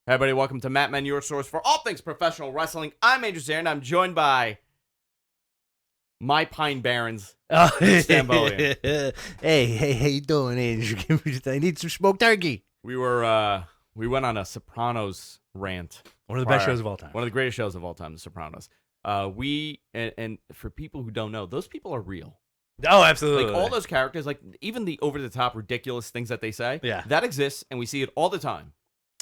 Hey everybody, welcome to Matt Men, your source for all things professional wrestling. I'm Andrew Zarin, and I'm joined by my Pine Barons, Stambolian. Hey, how you doing, Andrew? I need some smoked turkey. We went on a Sopranos rant. One of the best shows of all time. One of the greatest shows of all time, The Sopranos. And for people who don't know, those people are real. Oh, absolutely. Like all those characters, like even the over-the-top ridiculous things that they say, that exists, and we see it all the time.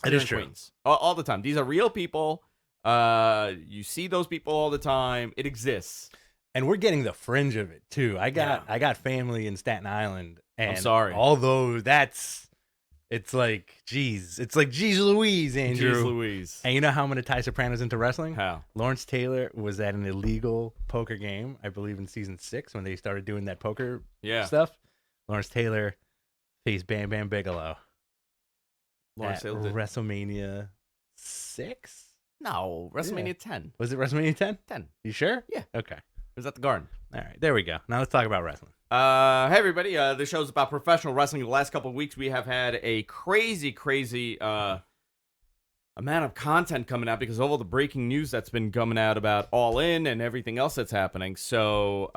It is true. Queens. All the time. These are real people. You see those people all the time. It exists. And we're getting the fringe of it too. I got family in Staten Island, and I'm sorry. Although it's like geez Louise, Andrew. Jeez Louise. And you know how I'm gonna tie Sopranos into wrestling? How? Lawrence Taylor was at an illegal poker game, I believe in season 6 when they started doing that poker stuff. Lawrence Taylor faced Bam Bam Bigelow. Lawrence Taylor did WrestleMania 6? No, WrestleMania 10. Was it WrestleMania 10? 10. You sure? Yeah. Okay. It was at the Garden. All right, there we go. Now let's talk about wrestling. Hey everybody, the show's about professional wrestling. The last couple of weeks we have had a crazy amount of content coming out because of all the breaking news that's been coming out about All In and everything else that's happening. So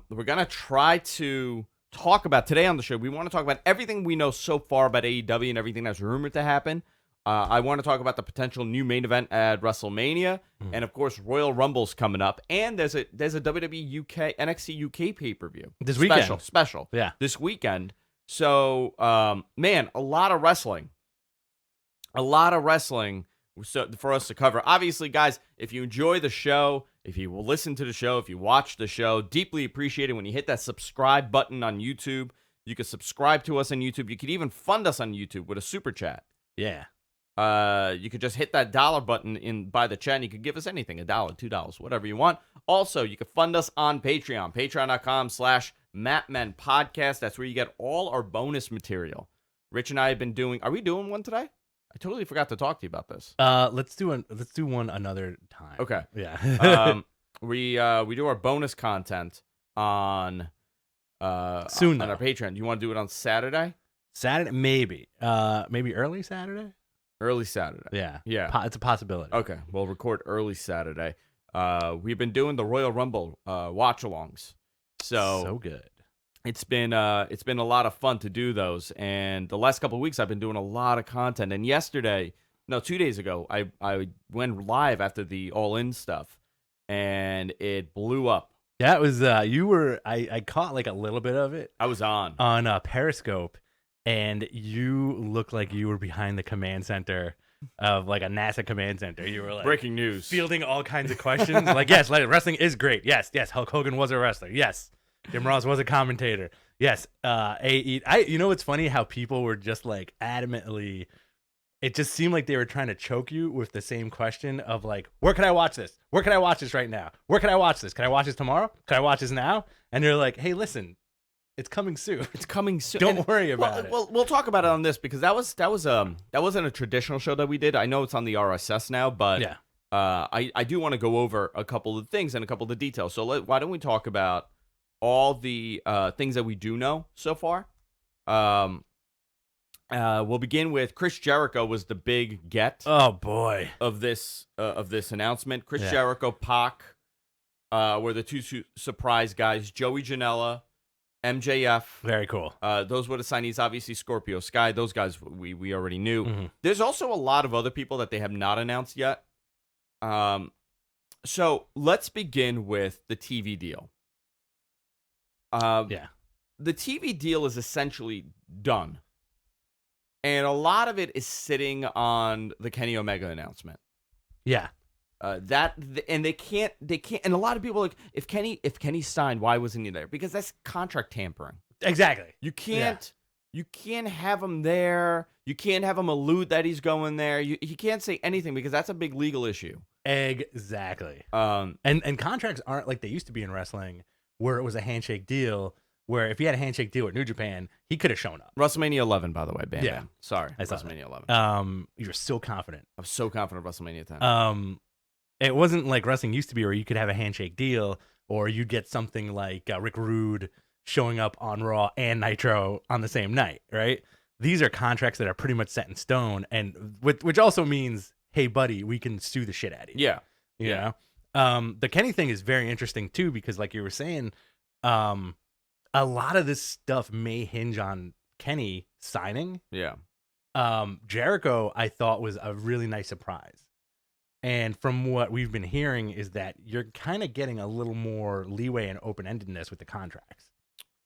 we're going to try to talk about today on the show. We want to talk about everything we know so far about AEW and everything that's rumored to happen. I want to talk about the potential new main event at WrestleMania, and of course Royal Rumble's coming up, and there's a WWE UK NXT UK pay-per-view this weekend. Special, this weekend. So man, a lot of wrestling so for us to cover. Obviously, guys, if you enjoy the show, if you will listen to the show, if you watch the show, deeply appreciate it when you hit that subscribe button on YouTube. You can subscribe to us on YouTube. You could even fund us on YouTube with a super chat. Yeah. You could just hit that dollar button by the chat, and you could give us anything, $1, $2, whatever you want. Also, you can fund us on Patreon, patreon.com/MattMenPodcast. That's where you get all our bonus material. Rich and I have been doing. Are we doing one today? I totally forgot to talk to you about this. Let's do one another time. Okay. Yeah. We do our bonus content on soon on our Patreon. Do you want to do it on Saturday? Saturday, maybe early Saturday. Early Saturday. Yeah. It's a possibility. Okay, we'll record early Saturday. We've been doing the Royal Rumble watch-alongs. So good. It's been a lot of fun to do those, and the last couple of weeks I've been doing a lot of content. And 2 days ago, I went live after the All In stuff, and it blew up. Yeah, it was. I caught like a little bit of it. I was on Periscope, and you looked like you were behind the command center of like a NASA command center. You were like breaking news, fielding all kinds of questions. Like, yes, wrestling is great. Yes, Hulk Hogan was a wrestler. Yes. Jim Ross was a commentator. Yes. You know what's funny? How people were just like adamantly. It just seemed like they were trying to choke you with the same question of like, where can I watch this? Where can I watch this right now? Where can I watch this? Can I watch this tomorrow? Can I watch this now? And you're like, hey, listen, it's coming soon. It's coming soon. Don't worry about it. Well, we'll talk about it on this because that wasn't a traditional show that we did. I know it's on the RSS now, but yeah. I do want to go over a couple of things and a couple of the details. So why don't we talk about all the things that we do know so far. We'll begin with Chris Jericho was the big get. Oh boy, of this announcement. Chris Jericho, Pac, were the two surprise guys. Joey Janela, MJF. Very cool. Those were the signees. Obviously, Scorpio Sky. Those guys we already knew. Mm-hmm. There's also a lot of other people that they have not announced yet. So let's begin with the TV deal. The TV deal is essentially done. And a lot of it is sitting on the Kenny Omega announcement. Yeah. And they can't, and a lot of people are like, if Kenny signed, why wasn't he there? Because that's contract tampering. Exactly. You can't have him there. You can't have him allude that he's going there. He can't say anything because that's a big legal issue. Exactly. And contracts aren't like they used to be in wrestling, where it was a handshake deal, where if he had a handshake deal with New Japan, he could have shown up. WrestleMania 11, by the way, Bam. Yeah. Bam. Sorry, WrestleMania 11. You're so confident. I'm so confident of WrestleMania 10. It wasn't like wrestling used to be, where you could have a handshake deal, or you'd get something like Rick Rude showing up on Raw and Nitro on the same night, right? These are contracts that are pretty much set in stone, and which also means hey buddy, we can sue the shit out of you. Yeah. You Yeah. know? The Kenny thing is very interesting too, because like you were saying, a lot of this stuff may hinge on Kenny signing. Yeah. Jericho, I thought, was a really nice surprise. And from what we've been hearing is that you're kind of getting a little more leeway and open-endedness with the contracts.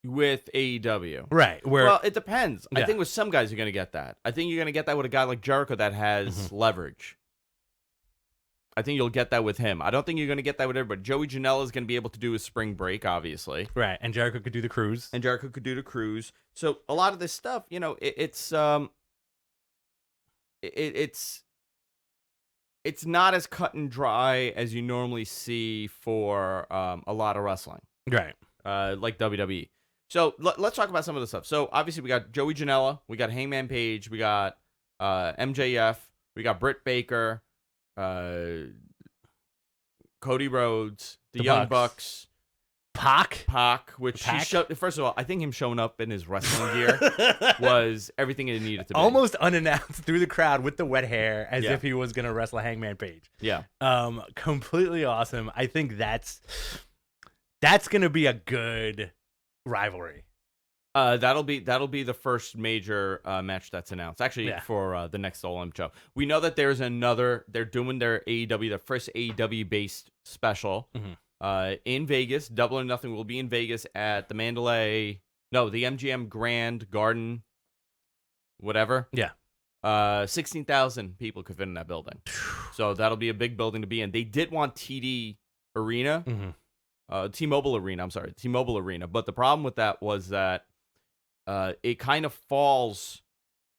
With AEW. Right. Where, Well, it depends. I Yeah. think with some guys you're going to get that. I think you're going to get that with a guy like Jericho that has leverage. I think you'll get that with him. I don't think you're going to get that with everybody. Joey Janela is going to be able to do his spring break, obviously. right. And Jericho could do the cruise. And Jericho could do the cruise. So a lot of this stuff, it's not as cut and dry as you normally see for a lot of wrestling, Right. like WWE. So let's talk about some of the stuff. So obviously we got Joey Janela, we got Hangman Page, we got MJF, we got Britt Baker, Cody Rhodes, the Young Bucks, Pac, which first of all, I think him showing up in his wrestling gear was everything it needed to be. Almost unannounced through the crowd with the wet hair as Yeah. if he was going to wrestle Hangman Page. Yeah. Completely awesome. I think that's going to be a good rivalry. That'll be the first major match that's announced. Actually, Yeah. for the next All In show, we know that there's another. They're doing their first AEW based special in Vegas. Double or Nothing will be in Vegas at the the MGM Grand Garden, whatever. Yeah. 16,000 people could fit in that building, so that'll be a big building to be in. They did want TD Arena, T-Mobile Arena. I'm sorry, T-Mobile Arena. But the problem with that was that it kind of falls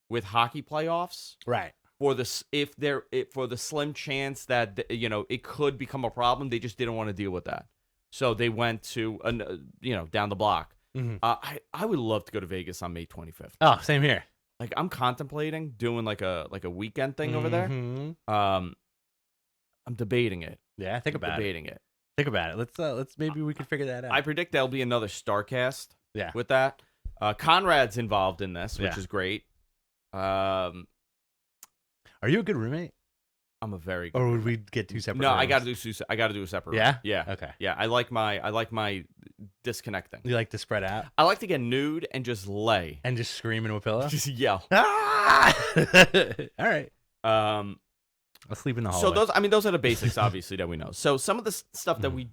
with hockey playoffs, Right. for the slim chance that it could become a problem. They just didn't want to deal with that, so they went to down the block. I would love to go to Vegas on May 25th. Oh, same here. Like I'm contemplating doing like a weekend thing over there. I'm debating it. Yeah, think about it. Think about it. Let's maybe we can figure that out. I predict there'll be another Starcast. Yeah. With that, Conrad's involved in this, which Yeah. is great. Are you a good roommate? I'm a very good Or would we get two separate No, rooms? I got to do a separate Yeah? room. Yeah. Okay. Yeah, I like my disconnecting. You like to spread out I like to get nude and just lay. and just scream into a pillow? Just yell. Ah! All right. Um I'll sleep in the hallway. so those are the basics obviously that we know. So some of the stuff that we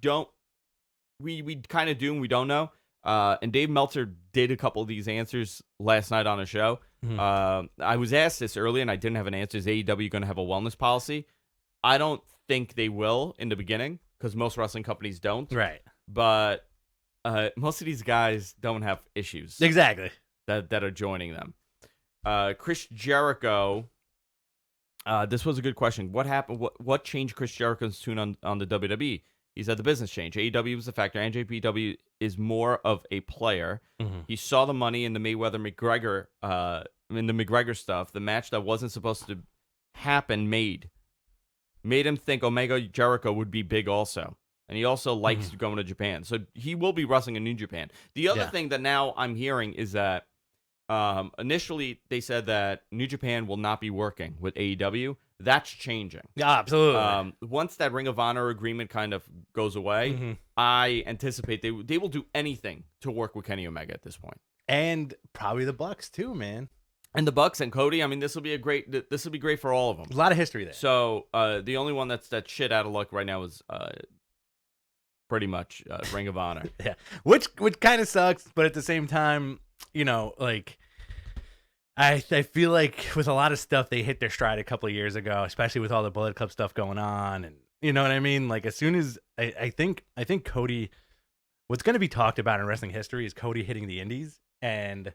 kind of do and we don't know. And Dave Meltzer did a couple of these answers last night on a show. I was asked this earlier and I didn't have an answer. Is AEW going to have a wellness policy? I don't think they will in the beginning because most wrestling companies don't. Right. But most of these guys don't have issues Exactly. that are joining them. Chris Jericho. This was a good question. What happened? What changed Chris Jericho's tune on the WWE? He said the business change. AEW was a factor. NJPW is more of a player. He saw the money in the Mayweather-McGregor, in the McGregor stuff. The match that wasn't supposed to happen made him think Omega Jericho would be big also. And he also likes going to Japan. So he will be wrestling in New Japan. The other thing that now I'm hearing is that initially they said that New Japan will not be working with AEW. That's changing. Yeah, absolutely. Once that Ring of Honor agreement kind of goes away, I anticipate they will do anything to work with Kenny Omega at this point. And probably the Bucks too, man. And the Bucks and Cody. I mean, this will be great for all of them. A lot of history there. So the only one that's shit out of luck right now is pretty much Ring of Honor. Yeah, which kind of sucks, but at the same time, like I feel like with a lot of stuff they hit their stride a couple of years ago, especially with all the Bullet Club stuff going on, and you know what I mean. Like as soon as I think Cody, what's going to be talked about in wrestling history is Cody hitting the Indies and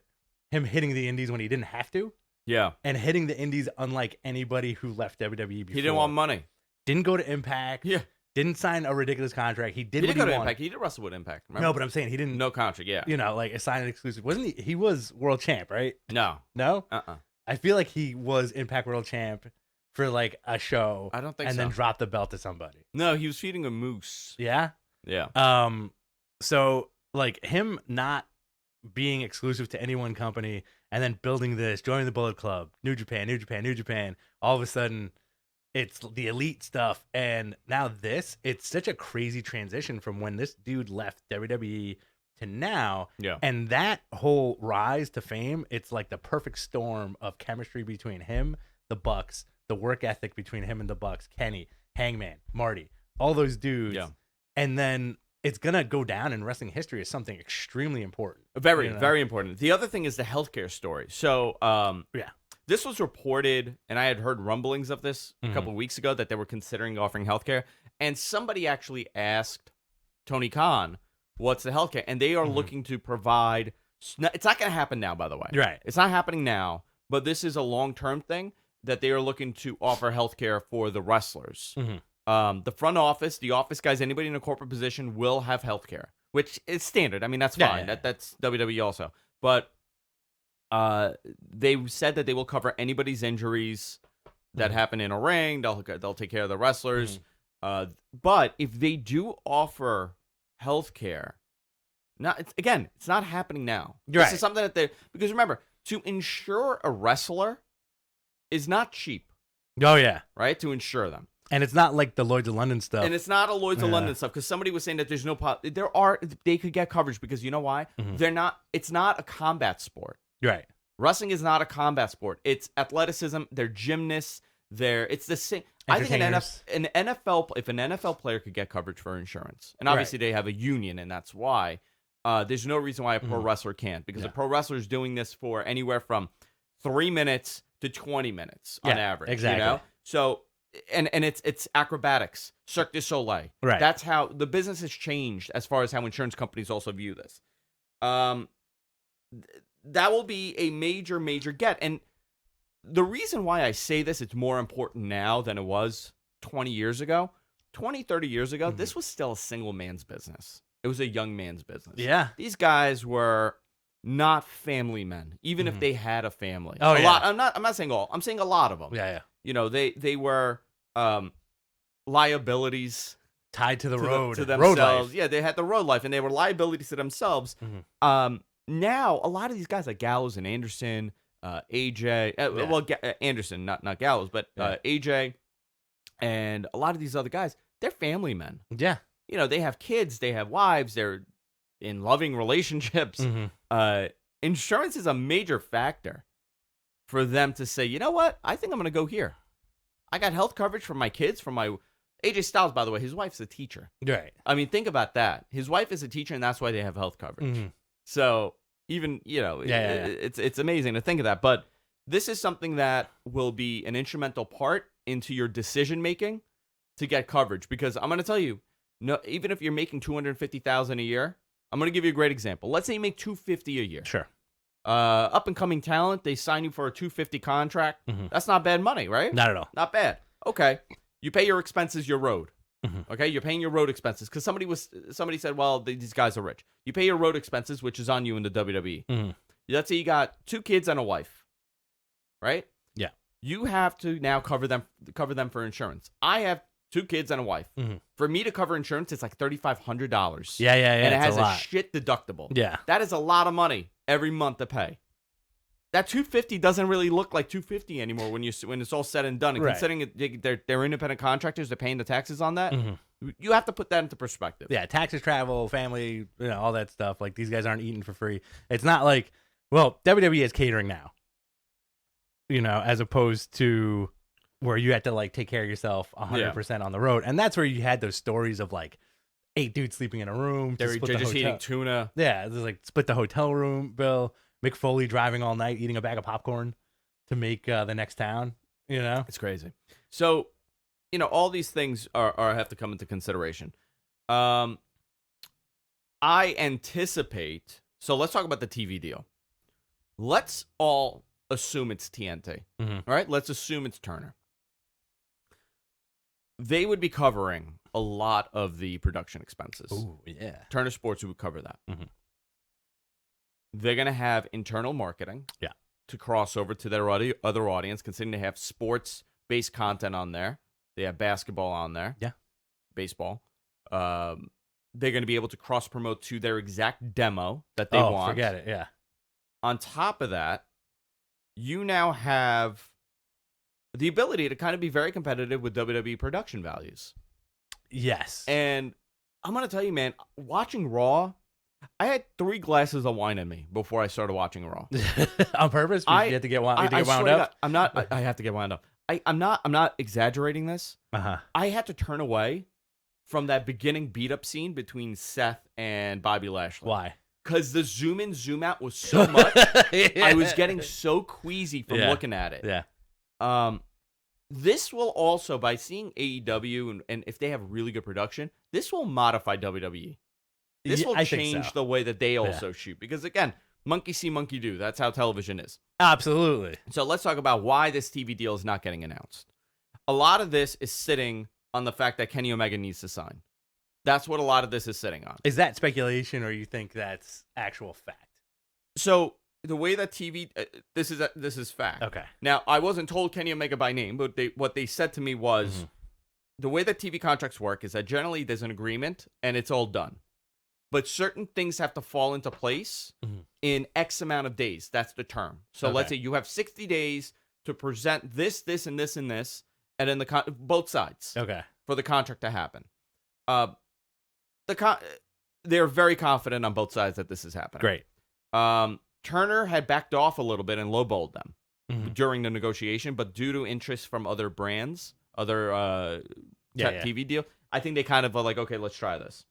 him hitting the Indies when he didn't have to. Yeah, and hitting the Indies unlike anybody who left WWE before. He didn't want money. Didn't go to Impact. Yeah. Didn't sign a ridiculous contract. He did He what did go to wanted. Impact. He did wrestle with Impact. Remember? No, but I'm saying he didn't. No contract. Yeah. Like sign an exclusive. Wasn't he? He was world champ, right? No. No. Uh-uh. I feel like he was Impact world champ for like a show. I don't think and so. then dropped the belt to somebody. No, he was feeding a moose. Yeah. Yeah. So like him not being exclusive to any one company and then building this, joining the Bullet Club, New Japan. All of a sudden, it's the elite stuff, and now it's such a crazy transition from when this dude left WWE to now. Yeah. And that whole rise to fame, it's like the perfect storm of chemistry between him, the Bucks, the work ethic between him and the Bucks, Kenny, Hangman, Marty, all those dudes. Yeah. And then it's gonna go down in wrestling history as something extremely important. Very, you know? very important. The other thing is the healthcare story. So, Yeah. this was reported, and I had heard rumblings of this a Mhm. couple of weeks ago that they were considering offering healthcare. And somebody actually asked Tony Khan, "What's the healthcare?" And they are Mhm. looking to provide. It's not going to happen now, by the way. Right. It's not happening now, but this is a long-term thing that they are looking to offer healthcare for the wrestlers. Mhm. The front office, the office guys, anybody in a corporate position will have healthcare, which is standard. I mean, that's Yeah, fine. yeah. That's WWE also. But they said that they will cover anybody's injuries that Mhm. happen in a ring. They'll take care of the wrestlers. But if they do offer healthcare, it's not happening now. Right. This is something that because remember, to insure a wrestler is not cheap, Oh yeah. right? To insure them. And it's not like the Lloyd's of London stuff. And it's not a Lloyd's of Yeah. London stuff, because somebody was saying that there's no they could get coverage, because you know why? Mhm. It's not a combat sport. Right. Wrestling is not a combat sport. It's athleticism. They're gymnasts. It's the same. I think Entertainers. if an NFL player could get coverage for insurance, and obviously they have a union, and that's why, there's no reason why a pro Mhm. wrestler can't, because Yeah. a pro wrestler is doing this for anywhere from 3 minutes to 20 minutes on Yeah, average. exactly. You know? So, and it's acrobatics, Cirque du Soleil. Right. That's how the business has changed as far as how insurance companies also view this. That will be a major, major get. And the reason why I say this, it's more important now than it was 20 years ago. 20, 30 years ago, Mhm. this was still a single man's business. It was a young man's business. Yeah. These guys were not family men, even if Mhm. they had a family. Oh, a yeah. lot. I'm not saying all. I'm saying a lot of them. Yeah. Yeah. You know, they were liabilities Tied to the road. to Road themselves. life. Yeah, they had the road life, and they were liabilities to themselves. Mhm. Now a lot of these guys like Gallows and Anderson, AJ, Anderson, not Gallows, but Yeah. AJ, and a lot of these other guys, they're family men. Yeah. You know, they have kids, they have wives, they're in loving relationships. Mhm. Insurance is a major factor for them to say, you know what, I think I'm going to go here. I got health coverage for my kids, for my AJ Styles, by the way, his wife's a teacher. Right. I mean, think about that. His wife is a teacher, and that's why they have health coverage. Mhm. So even, Yeah. it's amazing to think of that. But this is something that will be an instrumental part into your decision making to get coverage. Because I'm going to tell you, no, even if you're making $250,000 a year, I'm going to give you a great example. Let's say you make $250 a year. Sure. Up and coming talent, they sign you for a $250 contract. Mhm. That's not bad money, right? Not at all. Not bad. Okay, you pay your expenses, your road. Mhm. Okay, you're paying your road expenses, because somebody said, well, these guys are rich. You pay your road expenses, which is on you in the WWE. Mhm. Let's say you got 2 kids and a wife, right? Yeah. You have to now cover them for insurance. I have 2 kids and a wife. Mhm. For me to cover insurance, it's like $3,500. Yeah. and it It's has a a lot. shit deductible. Yeah. That is a lot of money every month to pay. That $250 doesn't really look like $250 anymore when it's all said and done. And Right. considering they're independent contractors, they're paying the taxes on that. Mhm. You have to put that into perspective. Yeah, taxes, travel, family, all that stuff. Like, these guys aren't eating for free. It's not like, well, WWE is catering now, as opposed to where you had to like take care of yourself 100% on the road. And that's where you had those stories of like 8 dudes sleeping in a room. They're just eating tuna. Yeah, there's like split the hotel room bill. Mick Foley driving all night, eating a bag of popcorn to make the next town. It's crazy. So, all these things are have to come into consideration. I anticipate. So let's talk about the TV deal. Let's all assume it's TNT. Mhm. All right, let's assume it's Turner. They would be covering a lot of the production expenses. Ooh, yeah. Turner Sports would cover that. Mhm. They're going to have internal marketing to cross over to their other audience, considering they have sports-based content on there. They have basketball on there. Yeah. Baseball. They're going to be able to cross-promote to their exact demo that they want. Forget it, yeah. On top of that, you now have the ability to kind of be very competitive with WWE production values. Yes. And I'm going to tell you, man, watching Raw, I had 3 glasses of wine in me before I started watching Raw. On purpose? You have to get wound up? I'm not. I have to get wound up. I'm not exaggerating this. Uh-huh. I had to turn away from that beginning beat up scene between Seth and Bobby Lashley. Why? Because the zoom in, zoom out was so much. I was getting so queasy from looking at it. Yeah. This will also, by seeing AEW and if they have really good production, this will modify WWE. This will change the way that they also shoot. Because again, monkey see, monkey do. That's how television is. Absolutely. So let's talk about why this TV deal is not getting announced. A lot of this is sitting on the fact that Kenny Omega needs to sign. That's what a lot of this is sitting on. Is that speculation, or you think that's actual fact? So the way that TV, this is fact. Okay. Now, I wasn't told Kenny Omega by name, but what they said to me was the way that TV contracts work is that generally there's an agreement and it's all done. But certain things have to fall into place in X amount of days. That's the term. So let's say you have 60 days to present this, this, and this, and this, and then both sides. Okay. For the contract to happen. They're very confident on both sides that this is happening. Great. Turner had backed off a little bit and lowballed them during the negotiation, but due to interest from other brands, other TV deal, I think they kind of are like, okay, let's try this.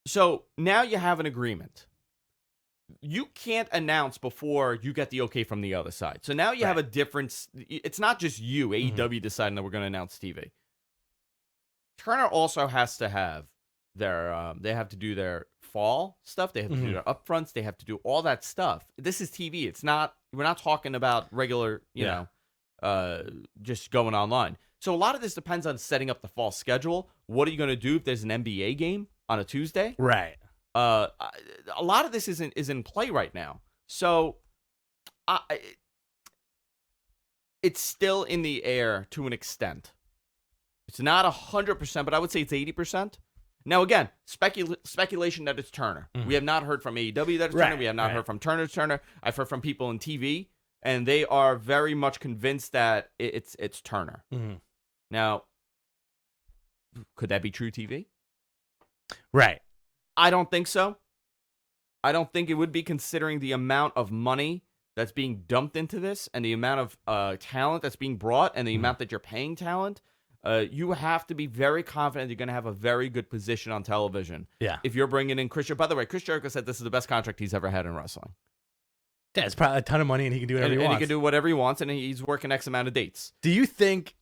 So now you have an agreement. You can't announce before you get the okay from the other side. So now you have a difference. It's not just you, AEW, deciding that we're going to announce TV. Turner also has to have their, they have to do their fall stuff. They have to do their upfronts. They have to do all that stuff. This is TV. It's not, we're not talking about regular, you know, just going online. So a lot of this depends on setting up the fall schedule. What are you going to do if there's an NBA game on a Tuesday? Right. A lot of this is in play right now. So it's still in the air to an extent. It's not 100%, but I would say it's 80%. Now, again, speculation that it's Turner. We have not heard from AEW that it's Turner. We have not heard from Turner. I've heard from people in TV, and they are very much convinced that it's Turner. Now, could that be true TV? Right. I don't think so. I don't think it would be, considering the amount of money that's being dumped into this and the amount of talent that's being brought and the amount that you're paying talent. You have to be very confident you're going to have a very good position on television. Yeah. If you're bringing in Chris Jericho. By the way, Chris Jericho said this is the best contract he's ever had in wrestling. Yeah, it's probably a ton of money, and he can do whatever he wants. And he can do whatever he wants, and he's working X amount of dates. Do you think...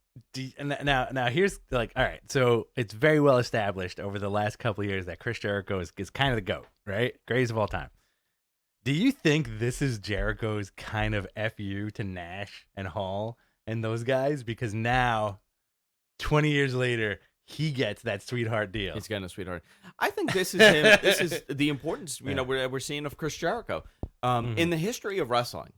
Now here's like, all right, so it's very well established over the last couple of years that Chris Jericho is kind of the GOAT, right? Greatest of all time. Do you think this is Jericho's kind of FU to Nash and Hall and those guys? Because now, 20 years later, he gets that sweetheart deal. He's getting a sweetheart. I think this is him. This is the importance, you know, we're seeing of Chris Jericho. In the history of wrestling,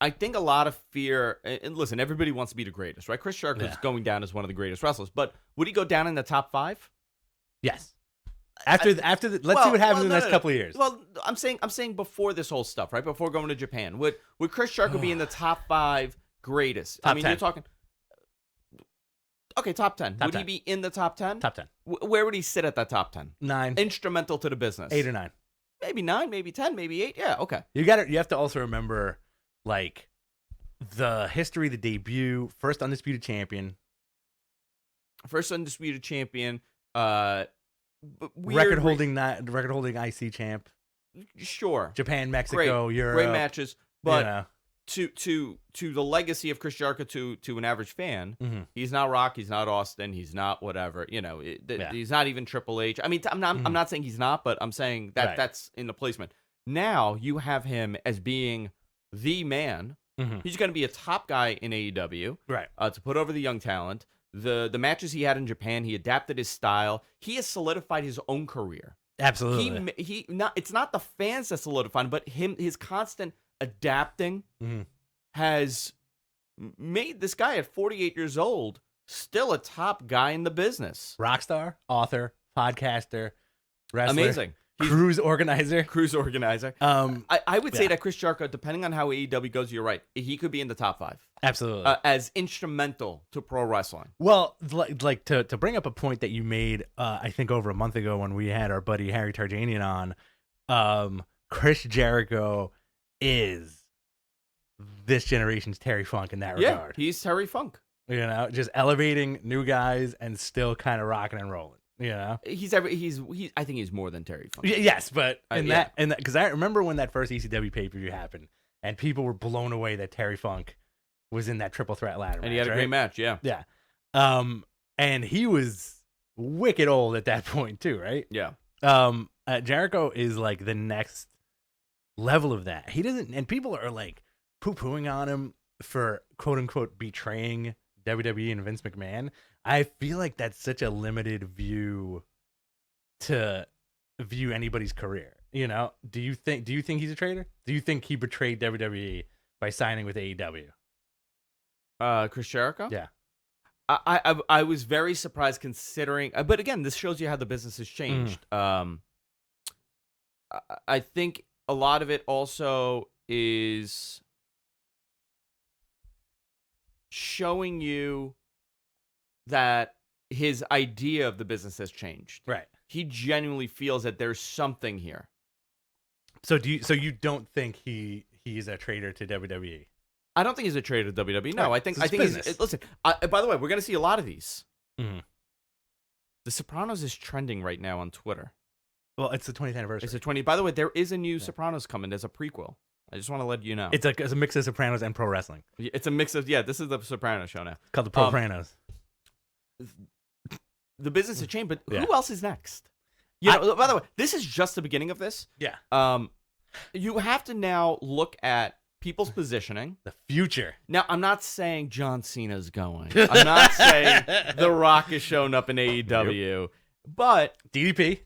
I think a lot of fear, and listen, everybody wants to be the greatest, right? Chris Jericho is going down as one of the greatest wrestlers, but would he go down in the top 5? Yes. Let's see what happens in the next couple of years. Well, I'm saying before this whole stuff, right? Before going to Japan, would Chris Jericho be in the top 5 greatest? Top 10. You're talking. Okay, top 10. Would he be in the top 10? Top 10. Where would he sit at that top 10? 9. Instrumental to the business. 8 or 9. Maybe 9, maybe 10, maybe 8. Yeah, okay. You have to also remember, like, the history, the debut, first undisputed champion, record holding IC champ. Sure. Japan, Mexico, Europe. Great matches, but to the legacy of Chris Jericho to an average fan, he's not Rock, he's not Austin, he's not whatever. You know, he's not even Triple H. I mean, I'm not saying he's not, but I'm saying that that's in the placement. Now you have him as being the man. He's going to be a top guy in AEW, right? To put over the young talent. The matches he had in Japan, he adapted his style. He has solidified his own career. Absolutely. It's not the fans that solidified him, but his constant adapting has made this guy at 48 years old still a top guy in the business. Rockstar, author, podcaster, wrestler. Amazing. cruise organizer. Cruise organizer. I would say that Chris Jericho, depending on how AEW goes, you're right. He could be in the top 5. Absolutely. As instrumental to pro wrestling. Well, like to bring up a point that you made, I think over a month ago when we had our buddy Harry Tarjanian on, Chris Jericho is this generation's Terry Funk in that regard. He's Terry Funk. You know, just elevating new guys and still kind of rocking and rolling. You know, I think he's more than Terry Funk. Yes, but because I remember when that first ECW pay-per-view happened, and people were blown away that Terry Funk was in that triple threat ladder match. And he had a great match, yeah. Yeah. And he was wicked old at that point too, right? Yeah. Jericho is like the next level of that. He doesn't, and people are like poo-pooing on him for quote unquote betraying WWE and Vince McMahon. I feel like that's such a limited view to view anybody's career. You know, do you think he's a traitor? Do you think he betrayed WWE by signing with AEW? Chris Jericho? Yeah. I was very surprised considering, but again, this shows you how the business has changed. I think a lot of it also is showing you that his idea of the business has changed. Right. He genuinely feels that there's something here. So you don't think he is a traitor to WWE? I don't think he's a traitor to WWE. No, Right. I think he's, listen. By the way, we're gonna see a lot of these. Mm-hmm. The Sopranos is trending right now on Twitter. Well, it's the 20th anniversary. It's the 20. By the way, there is a new Sopranos coming. There's a prequel. I just want to let you know. It's a mix of Sopranos and pro wrestling. It's a mix of this is the Sopranos show now. Called the Sopranos. The business has changed, but who else is next? By the way, this is just the beginning of this. Yeah. You have to now look at people's positioning. The future. Now, I'm not saying John Cena's going. I'm not saying The Rock is showing up in AEW, but DDP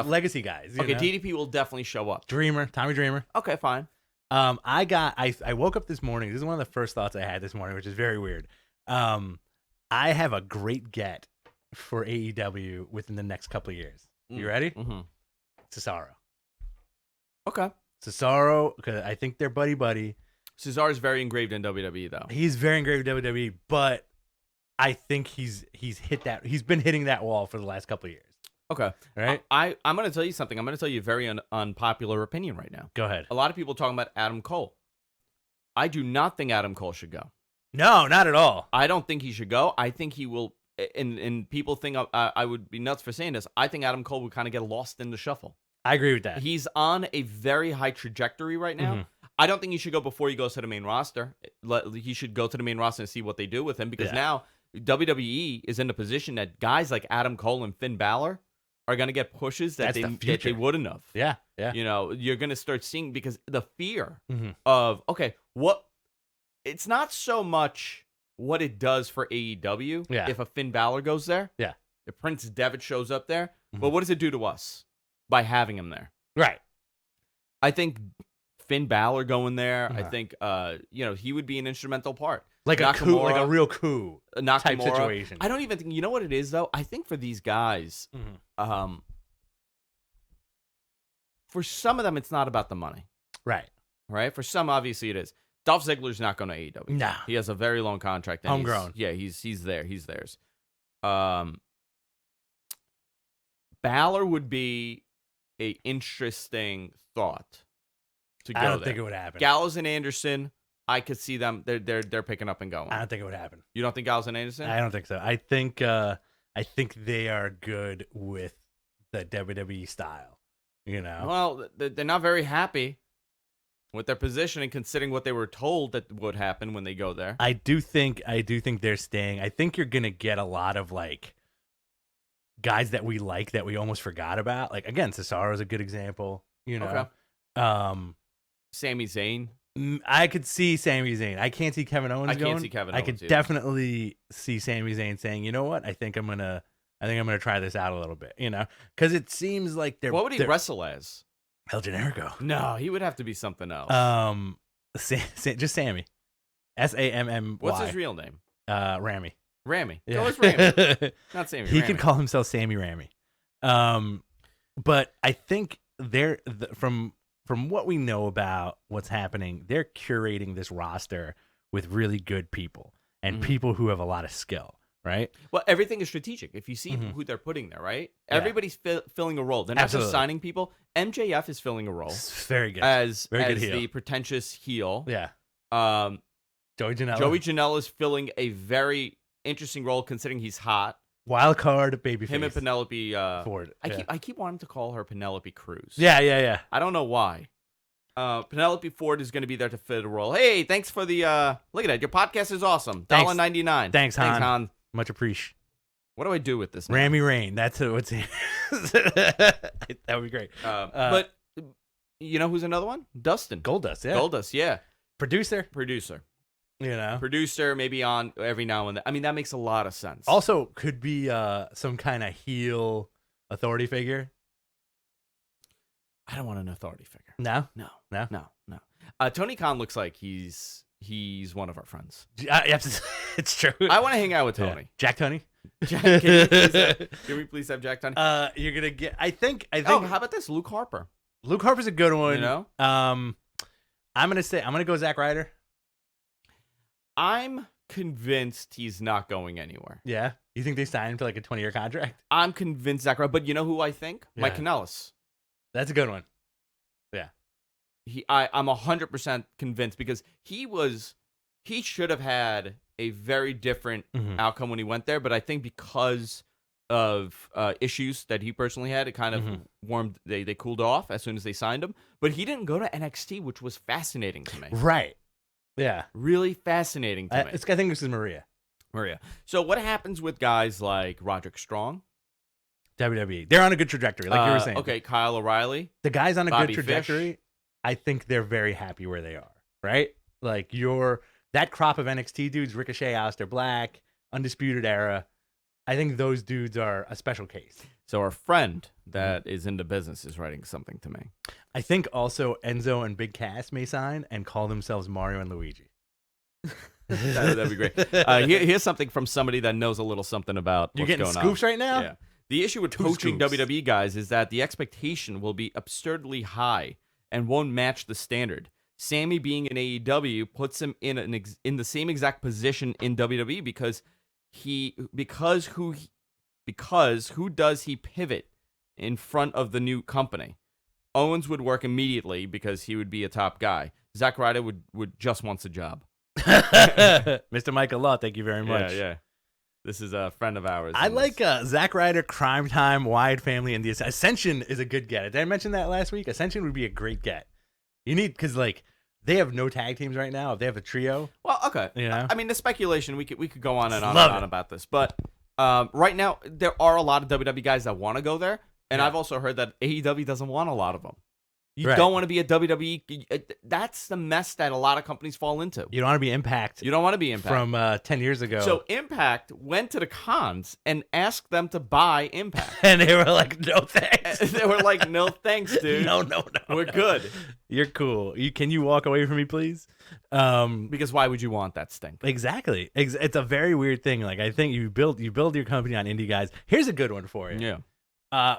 legacy guys. Okay, DDP will definitely show up. Tommy Dreamer. Okay, fine. I woke up this morning. This is one of the first thoughts I had this morning, which is very weird. I have a great get for AEW within the next couple of years. You ready? Mm-hmm. Cesaro. Okay. Cesaro, because I think they're buddy. Cesaro's very engraved in WWE, though. He's very engraved in WWE, but I think he's hit that. He's been hitting that wall for the last couple of years. Okay. All right. I'm going to tell you something. I'm going to tell you a very unpopular opinion right now. Go ahead. A lot of people talking about Adam Cole. I do not think Adam Cole should go. No, not at all. I don't think he should go. I think he will. And people think I would be nuts for saying this. I think Adam Cole would kind of get lost in the shuffle. I agree with that. He's on a very high trajectory right now. Mm-hmm. I don't think he should go before he goes to the main roster. He should go to the main roster and see what they do with him, because now WWE is in the position that guys like Adam Cole and Finn Balor are going to get pushes that they wouldn't have. Yeah. You know, you're going to start seeing, because the fear of, okay, it's not so much what it does for AEW if a Finn Balor goes there. Yeah. If Prince Devitt shows up there. But what does it do to us by having him there? Right. I think Finn Balor going there, I think he would be an instrumental part. Like a coup, like a real coup type situation. I don't even think, you know what it is though? I think for these guys, for some of them it's not about the money. Right. Right? For some, obviously it is. Dolph Ziggler's not going to AEW. No. He has a very long contract. Homegrown. He's there. He's theirs. Balor would be a interesting thought to go I don't there. think it would happen. Gallows and Anderson, I could see them. They're picking up and going. I don't think it would happen. You don't think Gallows and Anderson? I don't think so. I think they are good with the WWE style. You know. Well, they're not very happy with their position, and considering what they were told that would happen when they go there. I do think they're staying. I think you're gonna get a lot of like guys that we like that we almost forgot about. Like again, Cesaro is a good example. You know. Okay. Sami Zayn. I could see Sami Zayn. I can't see Kevin Owens going. I can't see Kevin Owens. I could definitely see Sami Zayn saying, "You know what? I think I'm gonna try this out a little bit." You know, because it seems like they're. What would he wrestle as? El Generico. No, he would have to be something else. Just Sammy. Sammy. What's his real name? Ramy. Ramy. Yeah. Go as Ramy. Not Sammy. He Ramy. could call himself Sammy Ramy. But I think from what we know about what's happening, they're curating this roster with really good people and people who have a lot of skill, right? Well, everything is strategic. If you see Mhm. who they're putting there, right? Yeah. Everybody's filling a role. They're not Absolutely. just signing people. MJF is filling a role It's very good. as Very good heel. the pretentious heel. Yeah. Um, Joey Janela. Joey Janela is filling a very interesting role considering he's hot. Wild card babyface. Him and Penelope Ford. I keep wanting to call her Penelope Cruz. Yeah. I don't know why. Penelope Ford is going to be there to fit a role. Hey, thanks for the look at that. Your podcast is awesome. Thanks. $1.99. Thanks, Han. Much appreciate. What do I do with this now? Rami Rain. That's what's that would be great. But you know who's another one? Dustin. Goldust, yeah. Goldust, yeah. Producer. You know. Yeah. Producer, maybe on every now and then. I mean, that makes a lot of sense. Also could be some kind of heel authority figure. I don't want an authority figure. No? No. No? Tony Khan looks like he's one of our friends. It's true. I want to hang out with Yeah. Tony. Jack Tony? Can we please have Jack Tony? You're gonna get I think Oh, how about this? Luke Harper. Luke Harper's a good one. You know? I'm gonna go Zack Ryder. I'm convinced he's not going anywhere. Yeah. You think they signed him to like a 20-year contract? I'm convinced Zach Ryder, but you know who I think? Yeah. Mike Kanellis. That's a good one. I'm 100% convinced because he should have had a very different outcome when he went there, but I think because of issues that he personally had, it kind of warmed. They cooled off as soon as they signed him, but he didn't go to NXT, which was fascinating to me. Right. Yeah. Really fascinating to me. I think this is Maria. So what happens with guys like Roderick Strong? WWE. They're on a good trajectory, like you were saying. Okay, Kyle O'Reilly. The guys on a Bobby good trajectory. Fish. I think they're very happy where they are, right? Like that crop of NXT dudes, Ricochet, Aleister Black, Undisputed Era. I think those dudes are a special case. So our friend that is into business is writing something to me. I think also Enzo and Big Cass may sign and call themselves Mario and Luigi. That'd be great. Here's something from somebody that knows a little something about You're what's getting going scoops on. right now? Yeah. The issue with Two poaching scoops. WWE guys is that the expectation will be absurdly high and won't match the standard. Sammy being in AEW puts him in the same exact position in WWE because who does he pivot in front of the new company? Owens would work immediately because he would be a top guy. Zack Ryder would just wants a job. Mr. Michael Law, thank you very much. Yeah. This is a friend of ours. I like Zack Ryder, Crime Time, Wide Family, and the Ascension is a good get. Did I mention that last week? Ascension would be a great get. You need, because like they have no tag teams right now. If they have a trio, Well, okay. You know? I mean, the speculation we could go on and on Love and on it. about this, but right now there are a lot of WWE guys that want to go there, and Yeah. I've also heard that AEW doesn't want a lot of them. You Right. don't want to be a WWE. That's the mess that a lot of companies fall into. you don't want to be Impact You don't want to be Impact. from 10 years ago. So Impact went to the cons and asked them to buy Impact. and they were like, no thanks. They were like, "No thanks, dude. no, We're no. good." You're cool. Can you walk away from me, please? Because why would you want that stink? Exactly. It's a very weird thing. Like I think you build your company on indie guys. Here's a good one for you. Yeah.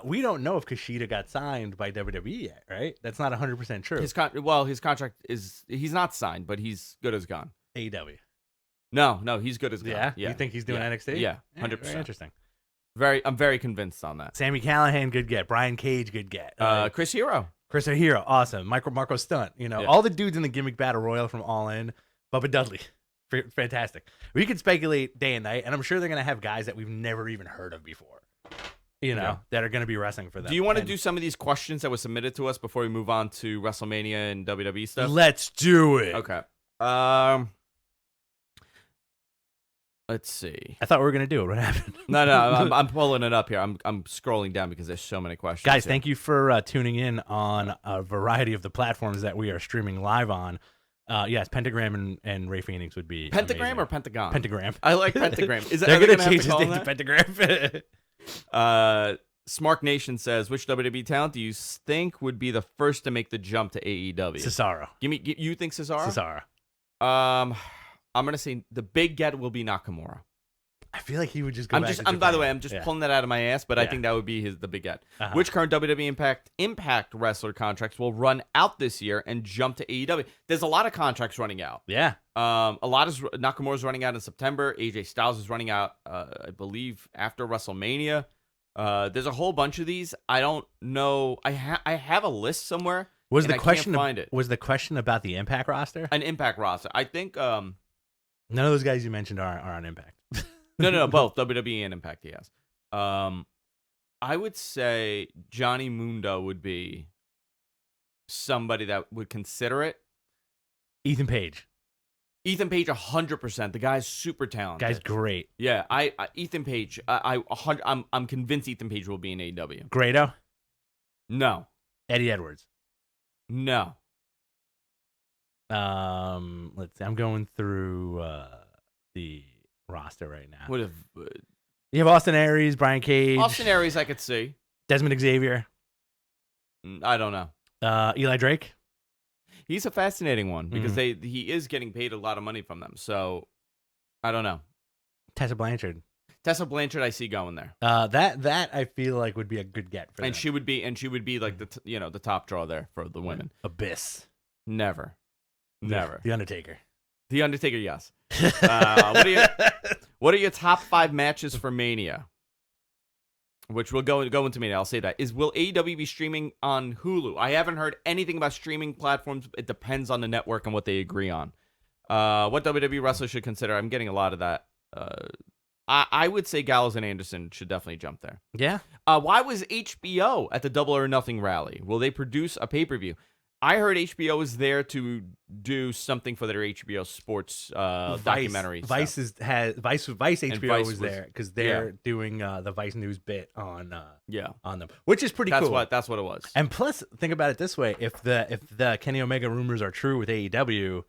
We don't know if Kushida got signed by WWE yet, right? That's not 100% true. His contract he's not signed, but he's good as gone. AEW. No, he's good as gone. Yeah? Yeah. You think he's doing Yeah. NXT? Yeah, Very 100%. interesting. I'm very convinced on that. Sammy Callahan, good get. Brian Cage, good get. Chris Hero. Chris Hero, awesome. Marco Stunt, Yeah. all the dudes in the gimmick battle royal from All In. Bubba Dudley, fantastic. We could speculate day and night, and I'm sure they're gonna have guys that we've never even heard of before. Yeah. That are gonna be wrestling for them. Do you want to And do some of these questions that were submitted to us before we move on to WrestleMania and WWE stuff? Let's do it. Okay. Let's see. I thought we were gonna do it. What happened? No, I'm pulling it up here. I'm scrolling down because there's so many questions. Guys, here. thank you for tuning in on a variety of the platforms that we are streaming live on. Yes, Pentagram and Ray Phoenix would be Pentagram amazing. or Pentagon? Pentagram. I like Pentagram. Is that They're are they gonna have change to his call name him to that? Pentagram. Smart Nation says, which WWE talent do you think would be the first to make the jump to AEW? Cesaro. You think Cesaro? Cesaro. I'm gonna say the big get will be Nakamura. I feel like he would just go back to Japan. By the way, I'm just pulling that out of my ass, but I think that would be the big get. Which current WWE Impact wrestler contracts will run out this year and jump to AEW? There's a lot of contracts running out. Yeah. A lot is Nakamura's running out in September. AJ Styles is running out, I believe, after WrestleMania. There's a whole bunch of these. I don't know. I have a list somewhere. Was the I question can't find it. Was the question about the Impact roster? An Impact roster. I think none of those guys you mentioned are on Impact. no, both WWE and Impact he has. I would say Johnny Mundo would be somebody that would consider it. Ethan Page, 100%. The guy's super talented. Guy's great. Yeah, Ethan Page. I'm convinced Ethan Page will be in AEW. Grado? No. Eddie Edwards? No. Let's see. I'm going through the roster right now. What if you have Austin Aries, Brian Cage, Austin Aries? I could see. Desmond Xavier. I don't know. Eli Drake. He's a fascinating one because he is getting paid a lot of money from them. So I don't know. Tessa Blanchard. I see going there. That I feel like would be a good get for them. And she would be like the top draw there for the women. Abyss. Never. The Undertaker. The Undertaker, yes. What are your top 5 matches for Mania? Which we'll go into Mania. I'll say that. Will AEW be streaming on Hulu? I haven't heard anything about streaming platforms. It depends on the network and what they agree on. What WWE wrestler should consider? I'm getting a lot of that. I would say Gallows and Anderson should definitely jump there. Yeah. Why was HBO at the Double or Nothing rally? Will they produce a pay-per-view? I heard HBO is there to do something for their HBO sports documentary. Vice HBO Vice was there because they're doing the Vice News bit on them, which is pretty cool. That's what it was. And plus, think about it this way: if the Kenny Omega rumors are true with AEW,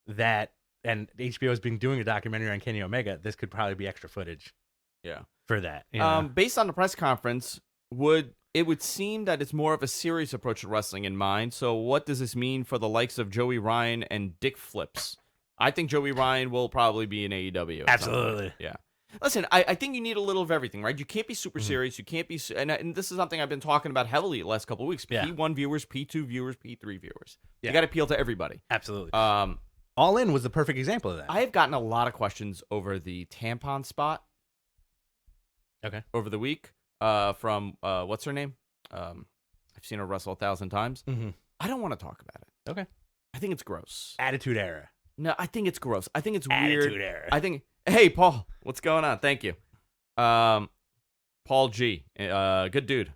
and HBO has been doing a documentary on Kenny Omega, this could probably be extra footage. Yeah, for that. Based on the press conference, it would seem that it's more of a serious approach to wrestling in mind. So what does this mean for the likes of Joey Ryan and Dick Flips? I think Joey Ryan will probably be in AEW. Absolutely. Yeah. Listen, I think you need a little of everything, right? You can't be super serious. You can't be, and this is something I've been talking about heavily the last couple of weeks. P1 viewers, P2 viewers, P3 viewers. You got to appeal to everybody. Absolutely. All In was the perfect example of that. I have gotten a lot of questions over the tampon spot. Okay. Over the week. From what's her name? I've seen her wrestle 1,000 times. I don't want to talk about it. Okay. I think it's gross. Attitude Era. No, I think it's gross. I think it's Attitude weird. Era. I think. Hey, Paul, what's going on? Thank you. Paul G, good dude.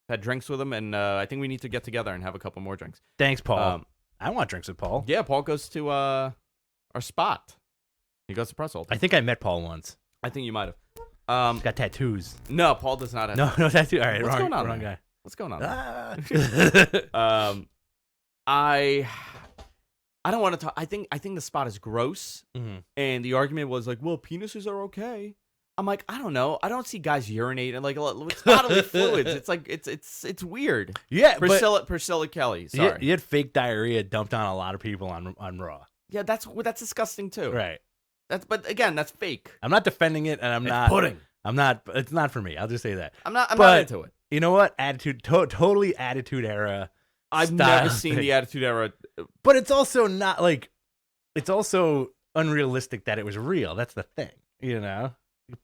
Had drinks with him, and I think we need to get together and have a couple more drinks. Thanks, Paul. I want drinks with Paul. Yeah, Paul goes to our spot. He goes to press all. I think I met Paul once. I think you might have. He's got tattoos. No, Paul does not have. No tattoo. All right, what's going on? Wrong guy. What's going on? I don't want to talk. I think the spot is gross, and the argument was like, well, penises are okay. I'm like, I don't know. I don't see guys urinating like it's bodily fluids. It's like it's weird. Yeah, Priscilla Kelly. Sorry, you had fake diarrhea dumped on a lot of people on Raw. Yeah, that's disgusting too. Right. But again, that's fake. I'm not defending it, and It's pudding. I'm not. It's not for me. I'll just say that. I'm not into it. You know what? Totally Attitude Era. I've never seen the Attitude Era. But it's also not like. It's also unrealistic that it was real. That's the thing. You know,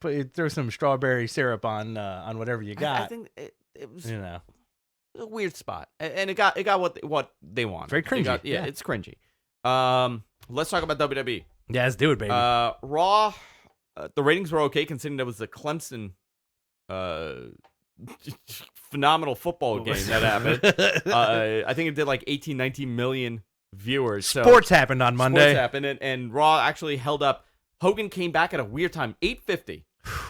you throw some strawberry syrup on whatever you got. I think it was. You know, a weird spot, and it got what they want. Very cringy. It's cringy. Let's talk about WWE. Yeah, let's do it, baby. Raw, the ratings were okay considering there was the Clemson phenomenal football game that happened. I think it did like 18, 19 million viewers. So sports happened on Monday. Sports happened, and Raw actually held up. Hogan came back at a weird time, 8:50,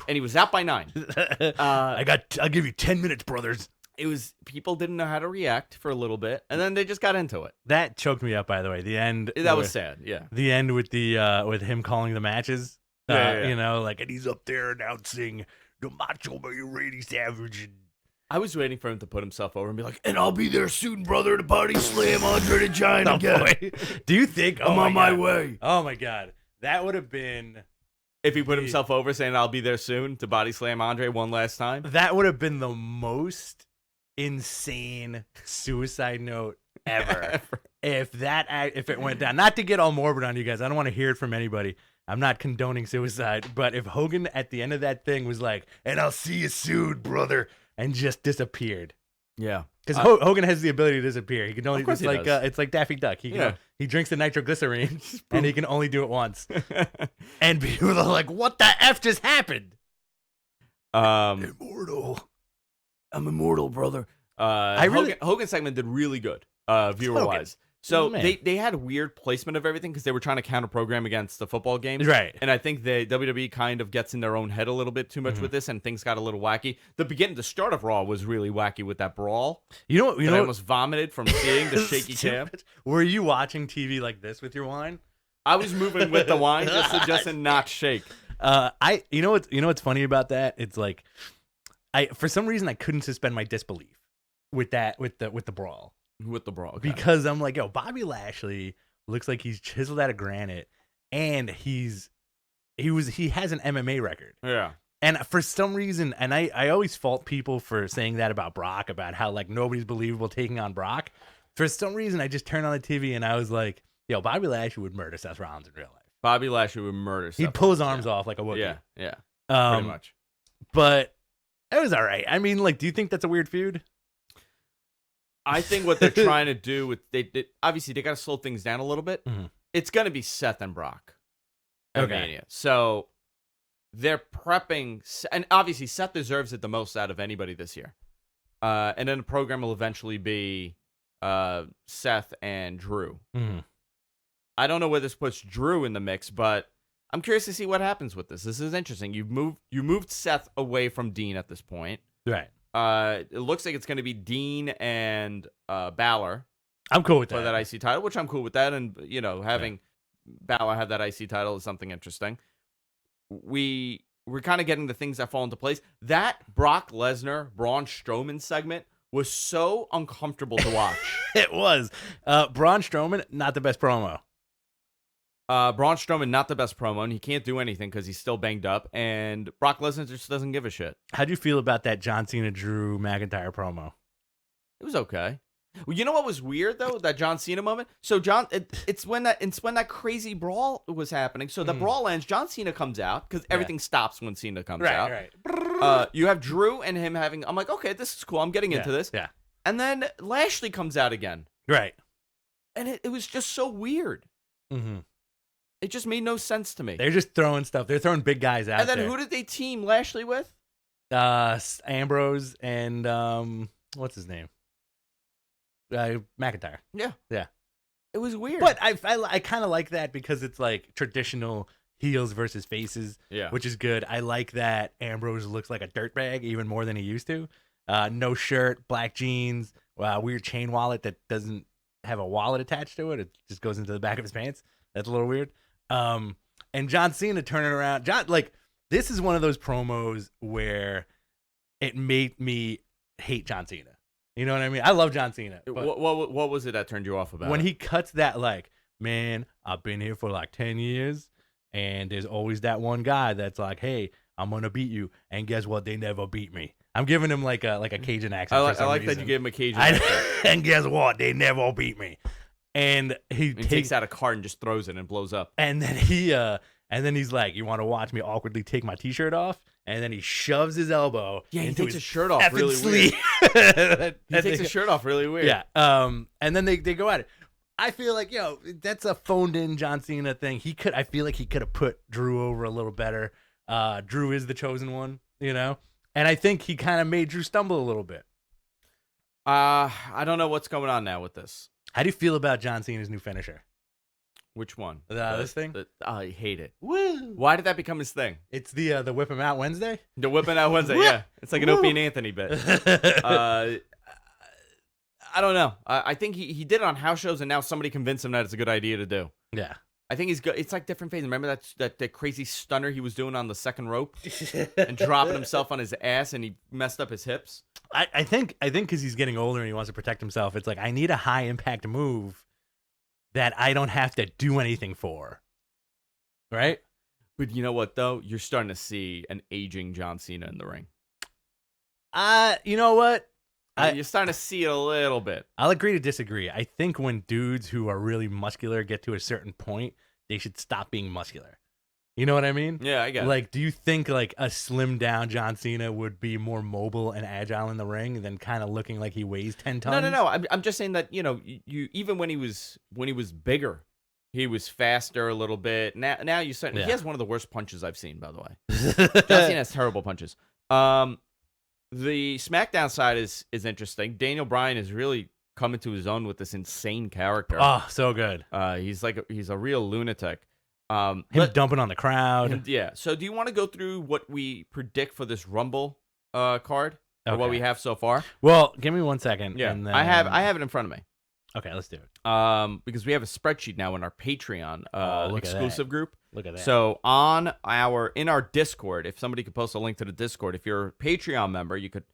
and he was out by 9. I'll give you 10 minutes, brothers. It was people didn't know how to react for a little bit, and then they just got into it. That choked me up, by the way. The end. That was sad. Yeah. The end with the with him calling the matches. Yeah. You know, like, and he's up there announcing the Macho Man Randy Savage. And I was waiting for him to put himself over and be like, "And I'll be there soon, brother, to body slam Andre the Giant again." Boy. Do you think I'm on my way? Oh my God, that would have been. If he put himself over saying, I'll be there soon to body slam Andre one last time. That would have been the most insane suicide note ever. If it went down. Not to get all morbid on you guys. I don't want to hear it from anybody. I'm not condoning suicide. But if Hogan at the end of that thing was like, and I'll see you soon, brother, and just disappeared. Yeah. Because Hogan has the ability to disappear. He can only. It's like Daffy Duck. He drinks the nitroglycerine and he can only do it once. And people are like, "What the f just happened?" Immortal. I'm immortal, brother. Hogan segment did really good, viewer wise. So they had weird placement of everything because they were trying to counter program against the football games. Right. And I think the WWE kind of gets in their own head a little bit too much with this, and things got a little wacky. The start of Raw was really wacky with that brawl. You know what? I almost vomited from seeing the shaky cam. Were you watching TV like this with your wine? I was moving with the wine just to not shake. You know what's funny about that? It's like for some reason I couldn't suspend my disbelief with the brawl. With the brawl, okay. Because I'm like, yo, Bobby Lashley looks like he's chiseled out of granite, and he has an MMA record. Yeah. And for some reason, and I always fault people for saying that about Brock, about how like nobody's believable taking on Brock. For some reason, I just turned on the TV and I was like, yo, Bobby Lashley would murder Seth Rollins in real life. Bobby Lashley would murder Seth He'd pull his arms off like a Wookiee. Yeah. Pretty much. But it was all right. I mean, like, do you think that's a weird feud? I think what they're trying to do with obviously they got to slow things down a little bit. Mm-hmm. It's going to be Seth and Brock. Okay. Mania. So they're prepping, and obviously Seth deserves it the most out of anybody this year. And then the program will eventually be Seth and Drew. Mm-hmm. I don't know where this puts Drew in the mix, but I'm curious to see what happens with this. This is interesting. You moved Seth away from Dean at this point. Right. It looks like it's going to be Dean and Balor. I'm cool with for that IC title, which I'm cool with that. And, having Balor have that IC title is something interesting. We're kind of getting the things that fall into place. That Brock Lesnar, Braun Strowman segment was so uncomfortable to watch. It was. Braun Strowman, not the best promo. Braun Strowman, not the best promo, and he can't do anything because he's still banged up, and Brock Lesnar just doesn't give a shit. How'd you feel about that John Cena Drew McIntyre promo? It was okay. Well, you know what was weird though? That John Cena moment. So it's when that crazy brawl was happening. So the brawl ends. John Cena comes out because everything stops when Cena comes out. Right. You have Drew and him having. I'm like, okay, this is cool. I'm getting into this. Yeah. And then Lashley comes out again. Right. And it was just so weird. Mm-hmm. It just made no sense to me. They're just throwing stuff. They're throwing big guys out. And then who did they team Lashley with? Ambrose and what's his name? McIntyre. Yeah. It was weird. But I kind of like that because it's like traditional heels versus faces, which is good. I like that Ambrose looks like a dirtbag even more than he used to. No shirt, black jeans, weird chain wallet that doesn't have a wallet attached to it. It just goes into the back of his pants. That's a little weird. And John Cena turning around. This is one of those promos where it made me hate John Cena. You know what I mean? I love John Cena. What was it that turned you off about when it? he cuts that, like, man, I've been here for like 10 years, and there's always that one guy that's like, hey, I'm going to beat you. And guess what? They never beat me. I'm giving him like a Cajun accent. I like that you gave him a Cajun accent. And guess what? They never beat me. And he takes out a card and just throws it and blows up. And then he's like, you want to watch me awkwardly take my t-shirt off? And then he shoves his elbow. Yeah, he into takes his shirt off really sleeve. weird. He takes his shirt off really weird. Yeah. And then they go at it. I feel like, that's a phoned in John Cena thing. I feel like he could have put Drew over a little better. Drew is the chosen one, And I think he kind of made Drew stumble a little bit. I don't know what's going on now with this. How do you feel about John Cena's new finisher? Which one? This thing? I hate it. Woo! Why did that become his thing? It's the whip him out Wednesday? The whip him out Wednesday, yeah. It's like an Opie and Anthony bit. I don't know. I think he did it on house shows, and now somebody convinced him that it's a good idea to do. Yeah. I think he's good. It's like different phases. Remember that crazy stunner he was doing on the second rope and dropping himself on his ass, and he messed up his hips? I think because he's getting older and he wants to protect himself, it's like, I need a high impact move that I don't have to do anything for. Right? But you know what, though? You're starting to see an aging John Cena in the ring. You know what? You're starting to see it a little bit. I'll agree to disagree. I think when dudes who are really muscular get to a certain point, they should stop being muscular. You know what I mean? Yeah, I get it. Like, do you think like a slimmed down John Cena would be more mobile and agile in the ring than kind of looking like he weighs 10 tons? No. I'm just saying that, you even when he was bigger, he was faster a little bit. Now you said he has one of the worst punches I've seen, by the way. John Cena has terrible punches. The SmackDown side is interesting. Daniel Bryan is really coming to his own with this insane character. Oh, so good. He's a real lunatic. Him dumping on the crowd. Yeah. So do you want to go through what we predict for this Rumble card? Or what we have so far? Well, give me 1 second. Yeah. And then... I have it in front of me. Okay, let's do it. Because we have a spreadsheet now in our Patreon exclusive group. Look at that. So in our Discord, if somebody could post a link to the Discord, if you're a Patreon member, you could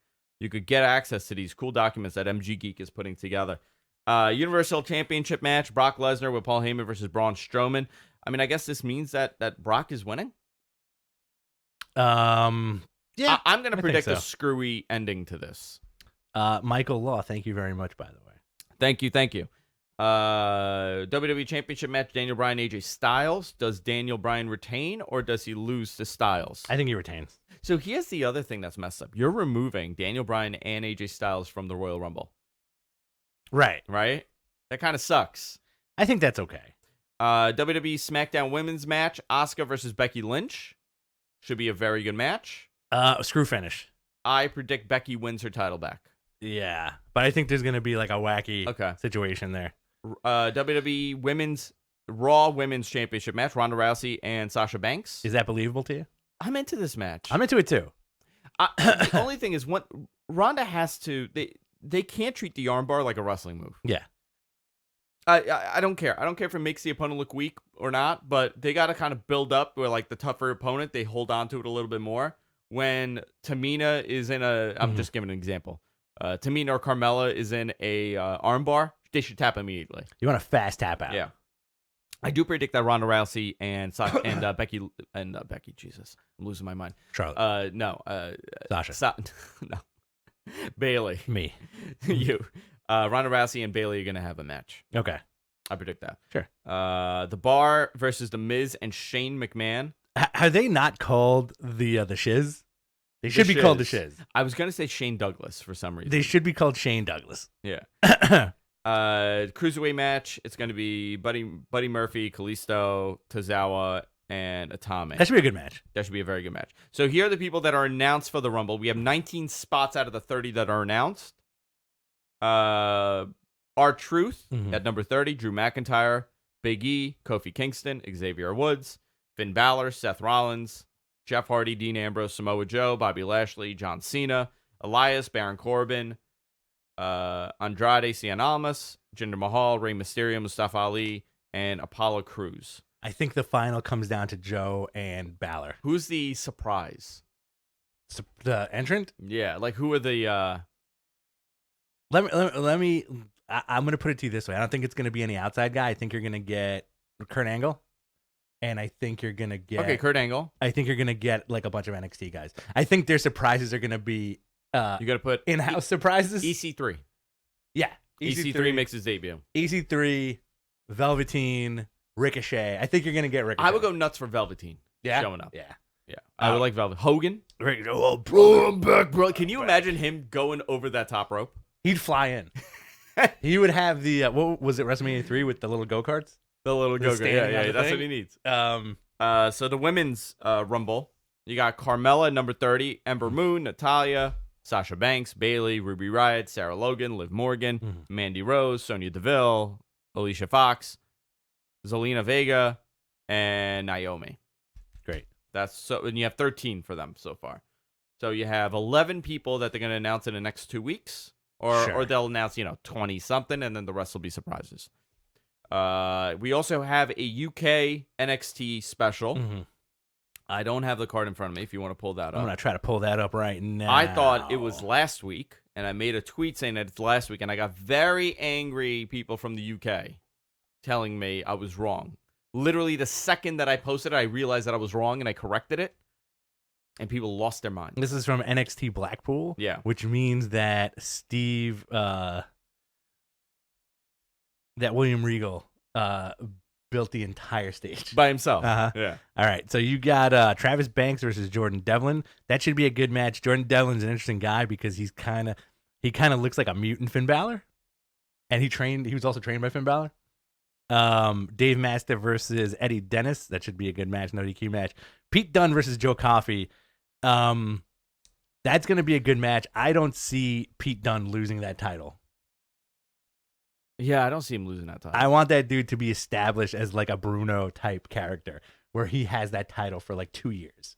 get access to these cool documents that MG Geek is putting together. Universal Championship match: Brock Lesnar with Paul Heyman versus Braun Strowman. I mean, I guess this means that Brock is winning. Yeah, I'm going to predict so. a screwy ending to this. Michael Law, thank you very much, by the way. Thank you. WWE Championship match: Daniel Bryan, AJ Styles. Does Daniel Bryan retain or does he lose to Styles? I think he retains. So here's the other thing that's messed up. You're removing Daniel Bryan and AJ Styles from the Royal Rumble. Right. That kind of sucks. I think that's okay. WWE SmackDown Women's match: Asuka versus Becky Lynch. Should be a very good match. Screw finish. I predict Becky wins her title back. Yeah, but I think there's going to be like a wacky situation there. WWE Raw Women's Championship match: Ronda Rousey and Sasha Banks. Is that believable to you? I'm into this match. I'm into it too. The only thing is, Ronda has to. They can't treat the armbar like a wrestling move. Yeah. I don't care. I don't care if it makes the opponent look weak or not, but they got to kind of build up where, like, the tougher opponent, they hold on to it a little bit more. When Tamina is in I'm just giving an example. Tamina or Carmella is in a armbar, they should tap immediately. You want a fast tap out. Yeah. I do predict that Ronda Rousey and Becky, Jesus, I'm losing my mind. Charlotte. No. Sasha. No. Bailey. Me. You. Ronda Rousey and Bailey are going to have a match. Okay. I predict that. Sure. The Bar versus The Miz and Shane McMahon. Are they not called the Shiz? They should be called the Shiz. I was going to say Shane Douglas for some reason. They should be called Shane Douglas. Yeah. Cruiserweight match. It's going to be Buddy Murphy, Kalisto, Tozawa, and Atami. That should be a good match. That should be a very good match. So here are the people that are announced for the Rumble. We have 19 spots out of the 30 that are announced. R-Truth at number 30, Drew McIntyre, Big E, Kofi Kingston, Xavier Woods, Finn Balor, Seth Rollins, Jeff Hardy, Dean Ambrose, Samoa Joe, Bobby Lashley, John Cena, Elias, Baron Corbin, Andrade Cien Almas, Jinder Mahal, Rey Mysterio, Mustafa Ali, and Apollo Crews. I think the final comes down to Joe and Balor. Who's the surprise? The entrant? Yeah, like who are the... Let me. I'm gonna put it to you this way. I don't think it's gonna be any outside guy. I think you're gonna get Kurt Angle, and I think you're gonna get Kurt Angle. I think you're gonna get like a bunch of NXT guys. I think their surprises are gonna be you got to put in-house surprises. EC3. Yeah, EC3 makes his debut. EC3, Velveteen, Ricochet. I think you're gonna get Ricochet. I would go nuts for Velveteen. Showing up. Yeah. I would like Velvet. Hogan. Oh, bro, I'm back, bro. Can you imagine him going over that top rope? He'd fly in. He would have the what was it, WrestleMania 3 with the little go-karts? The little go-kart. Yeah, that's what he needs. So the women's Rumble, you got Carmella number 30, Ember Moon, Natalya, Sasha Banks, Bayley, Ruby Riott, Sarah Logan, Liv Morgan, Mandy Rose, Sonya Deville, Alicia Fox, Zelina Vega, and Naomi. Great. And you have 13 for them so far. So you have 11 people that they're going to announce in the next 2 weeks. Or they'll announce, 20-something, and then the rest will be surprises. We also have a UK NXT special. I don't have the card in front of me if you want to pull that up. I'm going to try to pull that up right now. I thought it was last week, and I made a tweet saying that it's last week, and I got very angry people from the UK telling me I was wrong. Literally, the second that I posted it, I realized that I was wrong and I corrected it, and people lost their mind. This is from NXT Blackpool. Yeah. Which means that Steve, that William Regal, built the entire stage. By himself. Uh-huh. Yeah. All right, so you got Travis Banks versus Jordan Devlin. That should be a good match. Jordan Devlin's an interesting guy because he kind of looks like a mutant Finn Balor, and he was also trained by Finn Balor. Dave Mastiff versus Eddie Dennis. That should be a good match. No DQ match. Pete Dunne versus Joe Coffey. That's going to be a good match. I don't see Pete Dunne losing that title. Yeah, I don't see him losing that title. I want that dude to be established as like a Bruno type character where he has that title for like 2 years.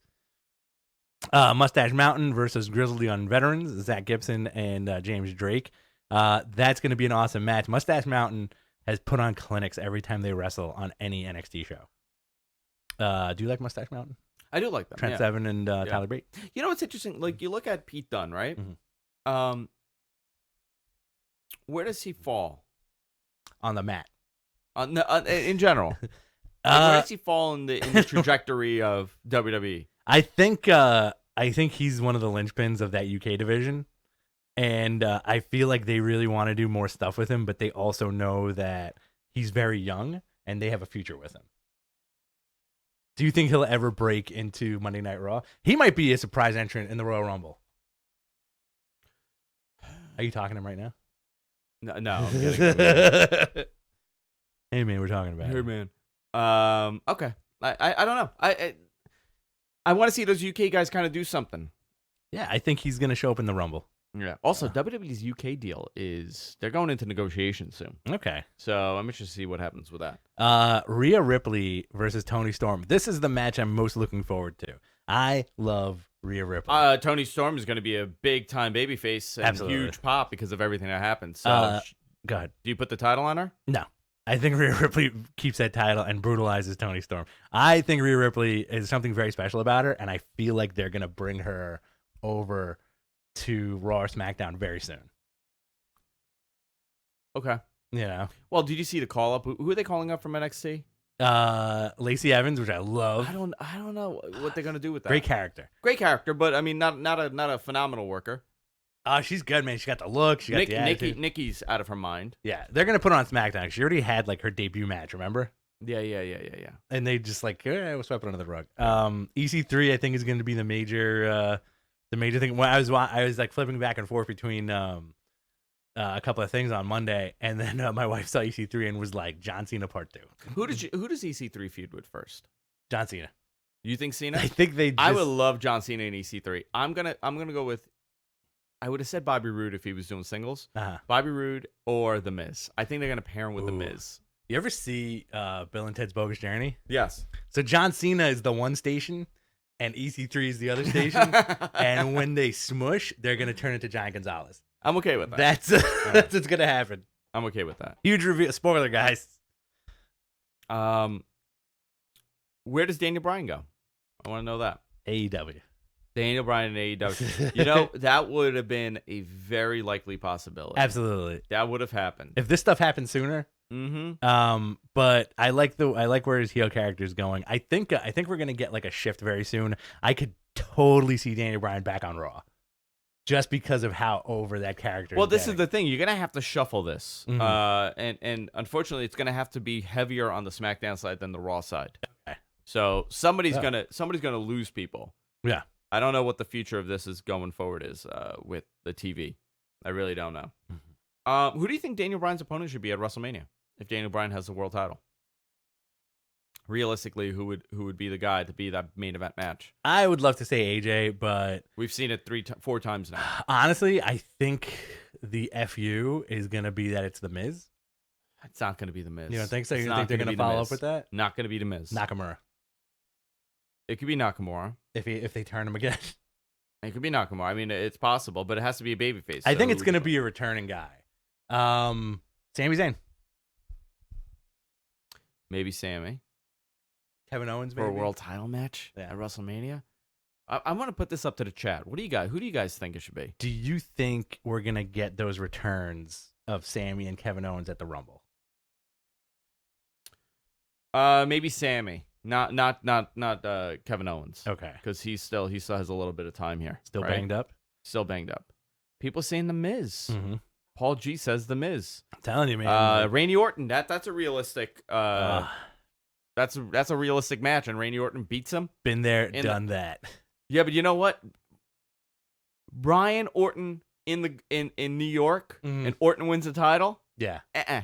Mustache Mountain versus Grizzled Young Veterans, Zach Gibson and James Drake. That's going to be an awesome match. Mustache Mountain has put on clinics every time they wrestle on any NXT show. Do you like Mustache Mountain? I do like them. Trent Seven and Tyler Bate. You know what's interesting? Like, you look at Pete Dunne, right? Mhm. Where does he fall? On the mat. In general. Where does he fall in the trajectory of WWE? I think he's one of the linchpins of that UK division. And I feel like they really want to do more stuff with him, but they also know that he's very young and they have a future with him. Do you think he'll ever break into Monday Night Raw? He might be a surprise entrant in the Royal Rumble. Are you talking to him right now? No, I'm kidding. Hey, man, we're talking about Hey, it. man. Okay. I don't know. I want to see those UK guys kind of do something. Yeah, I think he's going to show up in the Rumble. Yeah. Also, WWE's UK deal they're going into negotiations soon. Okay. So I'm interested to see what happens with that. Rhea Ripley versus Toni Storm. This is the match I'm most looking forward to. I love Rhea Ripley. Toni Storm is going to be a big-time babyface and Absolutely. huge pop because of everything that happened. So, Go ahead. do you put the title on her? No. I think Rhea Ripley keeps that title and brutalizes Toni Storm. I think Rhea Ripley is something very special about her, and I feel like they're going to bring her over to Raw or SmackDown very soon. Okay. You know? Well, did you see the call-up? Who are they calling up from NXT? Lacey Evans, which I love. I don't know what they're going to do with that. Great character. Great character, but I mean, not a phenomenal worker. She's good, man. She got the look. She got the attitude. Nikki's out of her mind. Yeah, they're gonna put her on SmackDown. She already had like her debut match, remember? Yeah. And they just like, we'll sweep it under the rug. EC3, I think, is going to be the major thing. When I was like flipping back and forth between a couple of things on Monday, and then my wife saw EC3 and was like, John Cena Part 2. Who does EC3 feud with first? John Cena. You think Cena? I think they. I would love John Cena and EC3. I'm gonna go with. I would have said Bobby Roode if he was doing singles. Bobby Roode or The Miz. I think they're gonna pair him with The Miz. You ever see Bill and Ted's Bogus Journey? Yes. So John Cena is the one station, and EC3 is the other station. And when they smush, they're gonna turn into Giant Gonzalez. I'm okay with that. That's what's gonna happen. I'm okay with that. Huge reveal. Spoiler, guys. Where does Daniel Bryan go? I want to know that. AEW. Daniel Bryan and AEW. You know, that would have been a very likely possibility. Absolutely. That would have happened. If this stuff happened sooner. Mm-hmm. But I like where his heel character is going. I think we're gonna get like a shift very soon. I could totally see Daniel Bryan back on Raw, just because of how over that character. Well, this is the thing. You're gonna have to shuffle this, Mhm. and unfortunately, it's gonna have to be heavier on the SmackDown side than the Raw side. Okay. So somebody's gonna lose people. Yeah. I don't know what the future of this is going forward is with the TV. I really don't know. Mm-hmm. Who do you think Daniel Bryan's opponent should be at WrestleMania if Daniel Bryan has the world title? Realistically, who would be the guy to be that main event match? I would love to say AJ, but We've seen it 4 times now. honestly, I think the FU is gonna be that it's the Miz. It's not going to be the Miz. You don't think so? It's You not think they're gonna gonna be the follow Miz. up with that? Not going to be the Miz. Nakamura. It could be Nakamura. If they turn him again. It could be Nakamura. I mean, it's possible, but it has to be a babyface. I think it's gonna be a returning guy. Sami Zayn. Maybe Sammy Kevin Owens, for maybe? a world title match at WrestleMania. I want to put this up to the chat. Who do you guys think it should be? Do you think we're gonna get those returns of Sammy and Kevin Owens at the Rumble? Maybe Sammy. Not Kevin Owens. Okay. Because he still has a little bit of time here. Still right? banged up? Still banged up. People saying The Miz. Mm-hmm. Paul G says The Miz. I'm telling you, man. Randy Orton. That's a realistic. That's a realistic match, and Randy Orton beats him. Been there, done that. Yeah, but you know what? Brian Orton in New York, and Orton wins the title. Yeah. Uh-uh.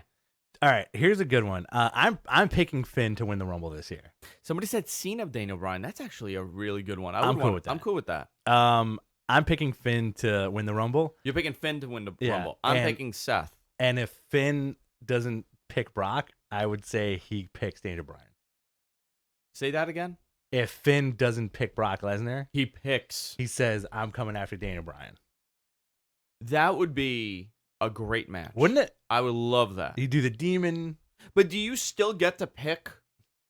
All right, here's a good one. I'm picking Finn to win the Rumble this year. Somebody said Cena of Daniel Bryan. That's actually a really good one. I'm cool with that. I'm cool with that. I'm picking Finn to win the Rumble. You're picking Finn to win the Yeah, Rumble. I'm picking Seth. And if Finn doesn't pick Brock, I would say he picks Daniel Bryan. Say that again. If Finn doesn't pick Brock Lesnar, he says, I'm coming after Daniel Bryan. That would be a great match. Wouldn't it? I would love that. You do the demon. But do you still get to pick?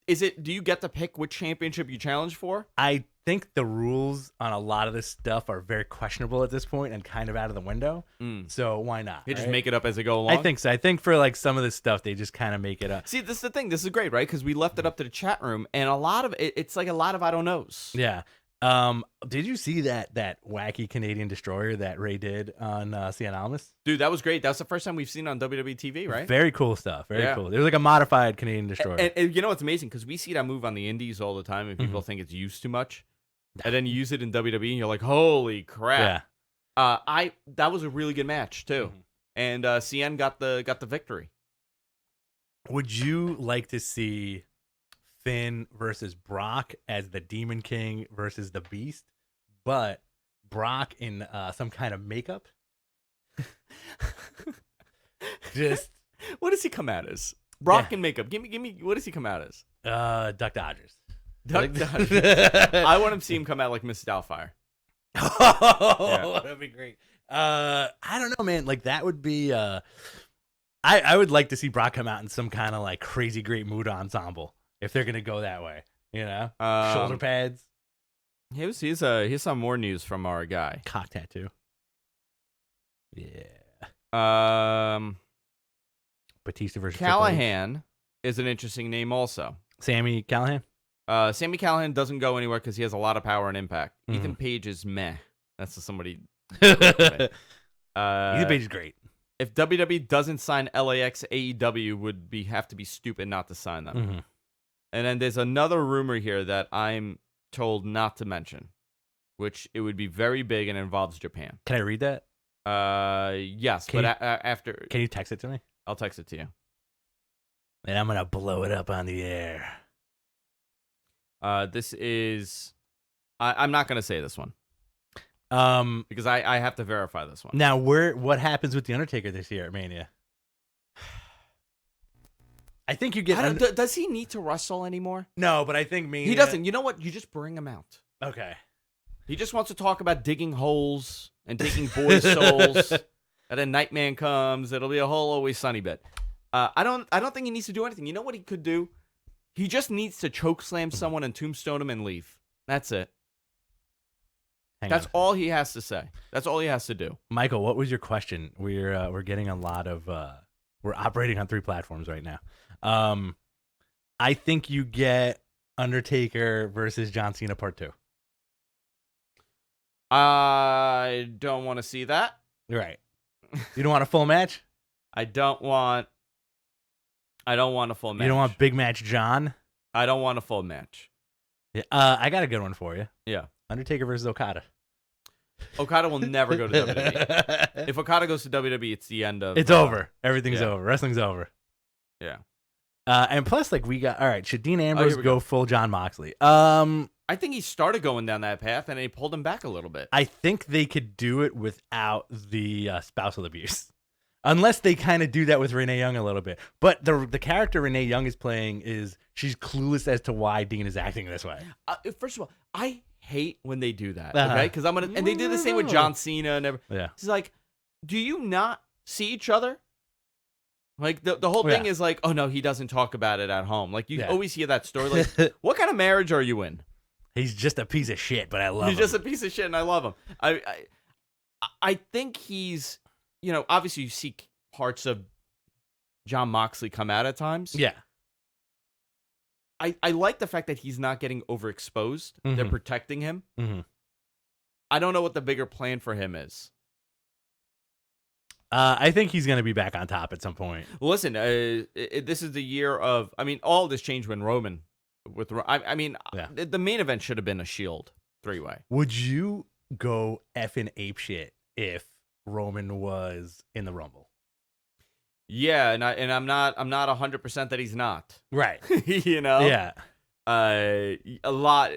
Do you get to pick which championship you challenge for? I think the rules on a lot of this stuff are very questionable at this point and kind of out of the window. So why not? You just make it up as they go along? I think so. I think for like some of this stuff, they just kind of make it up. See, this is the thing. This is great, right? Because we left it up to the chat room, and a lot of it's like a lot of I don't knows. Yeah. Did you see that wacky Canadian destroyer that Ray did on Cien Almas? Dude, that was great. That's the first time we've seen it on WWE TV, right? Very cool stuff. Very cool. It was like a modified Canadian destroyer. And you know what's amazing? Because we see that move on the indies all the time, and people think it's used too much. And then you use it in WWE, and you're like, holy crap. Yeah. That was a really good match, too. And Cien got the victory. Would you like to see Finn versus Brock as the Demon King versus the Beast, but Brock in some kind of makeup? Just what does he come out as? Brock in makeup. Give me. What does he come out as? Duck Dodgers. Duck Dodgers. I want to see him come out like Miss Doubtfire. Oh, that'd be great. I don't know, man. Like that would be. I would like to see Brock come out in some kind of like crazy great mood ensemble. If they're gonna go that way, you know, shoulder pads. Here's some more news from our guy. Cock tattoo. Yeah. Batista versus Callahan is an interesting name also. Sammy Callahan. Sammy Callahan doesn't go anywhere because he has a lot of power and impact. Ethan Page is meh. That's just somebody. Ethan Page is great. If WWE doesn't sign LAX, AEW would have to be stupid not to sign them. And then there's another rumor here that I'm told not to mention, which it would be very big and involves Japan. Can I read that? Yes, after. Can you text it to me? I'll text it to you. And I'm gonna blow it up on the air. This is. I'm not gonna say this one. Because I have to verify this one. Now, what happens with the Undertaker this year at Mania? I think you get. Does he need to wrestle anymore? No, but I think Mania. He doesn't. You know what? You just bring him out. Okay. He just wants to talk about digging holes and taking boys' souls. And then Nightman comes. It'll be a whole Always Sunny bit. I don't think he needs to do anything. You know what he could do? He just needs to choke slam someone and tombstone him and leave. That's it. That's all he has to say. That's all he has to do. Michael, what was your question? We're getting a lot of. We're operating on 3 platforms right now. I think you get Undertaker versus John Cena Part 2. I don't want to see that. Right. You don't want a full match? I don't want a full match. You don't want big match John? I don't want a full match. Yeah. I got a good one for you. Yeah. Undertaker versus Okada. Okada will never go to WWE. If Okada goes to WWE, it's the end of. It's over. Everything's over. Wrestling's over. Yeah. And plus, like, we got. All right, should Dean Ambrose go full John Moxley? I think he started going down that path, and he pulled him back a little bit. I think they could do it without the spousal abuse. Unless they kind of do that with Renee Young a little bit. But the character Renee Young is playing she's clueless as to why Dean is acting this way. First of all, I hate when they do that. Okay, because and they did the same with John Cena and everything. Yeah, it's like, do you not see each other? Like the whole thing is like, oh no, he doesn't talk about it at home. Like you always hear that story. Like, what kind of marriage are you in? He's just a piece of shit, but I love him. He's just a piece of shit, and I love him. I think he's. You know, obviously you see parts of John Moxley come out at times. Yeah. I like the fact that he's not getting overexposed. They're protecting him. I don't know what the bigger plan for him is. I think he's going to be back on top at some point. Listen, this is the year of. I mean, all this changed when Roman. The main event should have been a Shield 3-way. Would you go effing apeshit if Roman was in the Rumble? Yeah, and I'm not 100% that he's not. Right. You know. Yeah. A lot.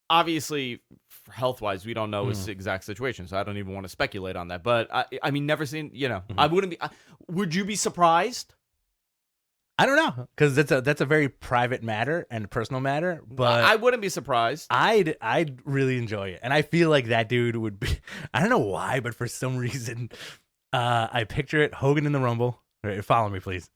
Obviously, health-wise, we don't know his exact situation, so I don't even want to speculate on that. But I mean, never seen. You know, I wouldn't be. Would you be surprised? I don't know, because that's a very private matter and personal matter. But I wouldn't be surprised. I'd really enjoy it, and I feel like that dude would be. I don't know why, but for some reason, I picture it: Hogan in the Rumble. Right, follow me, please.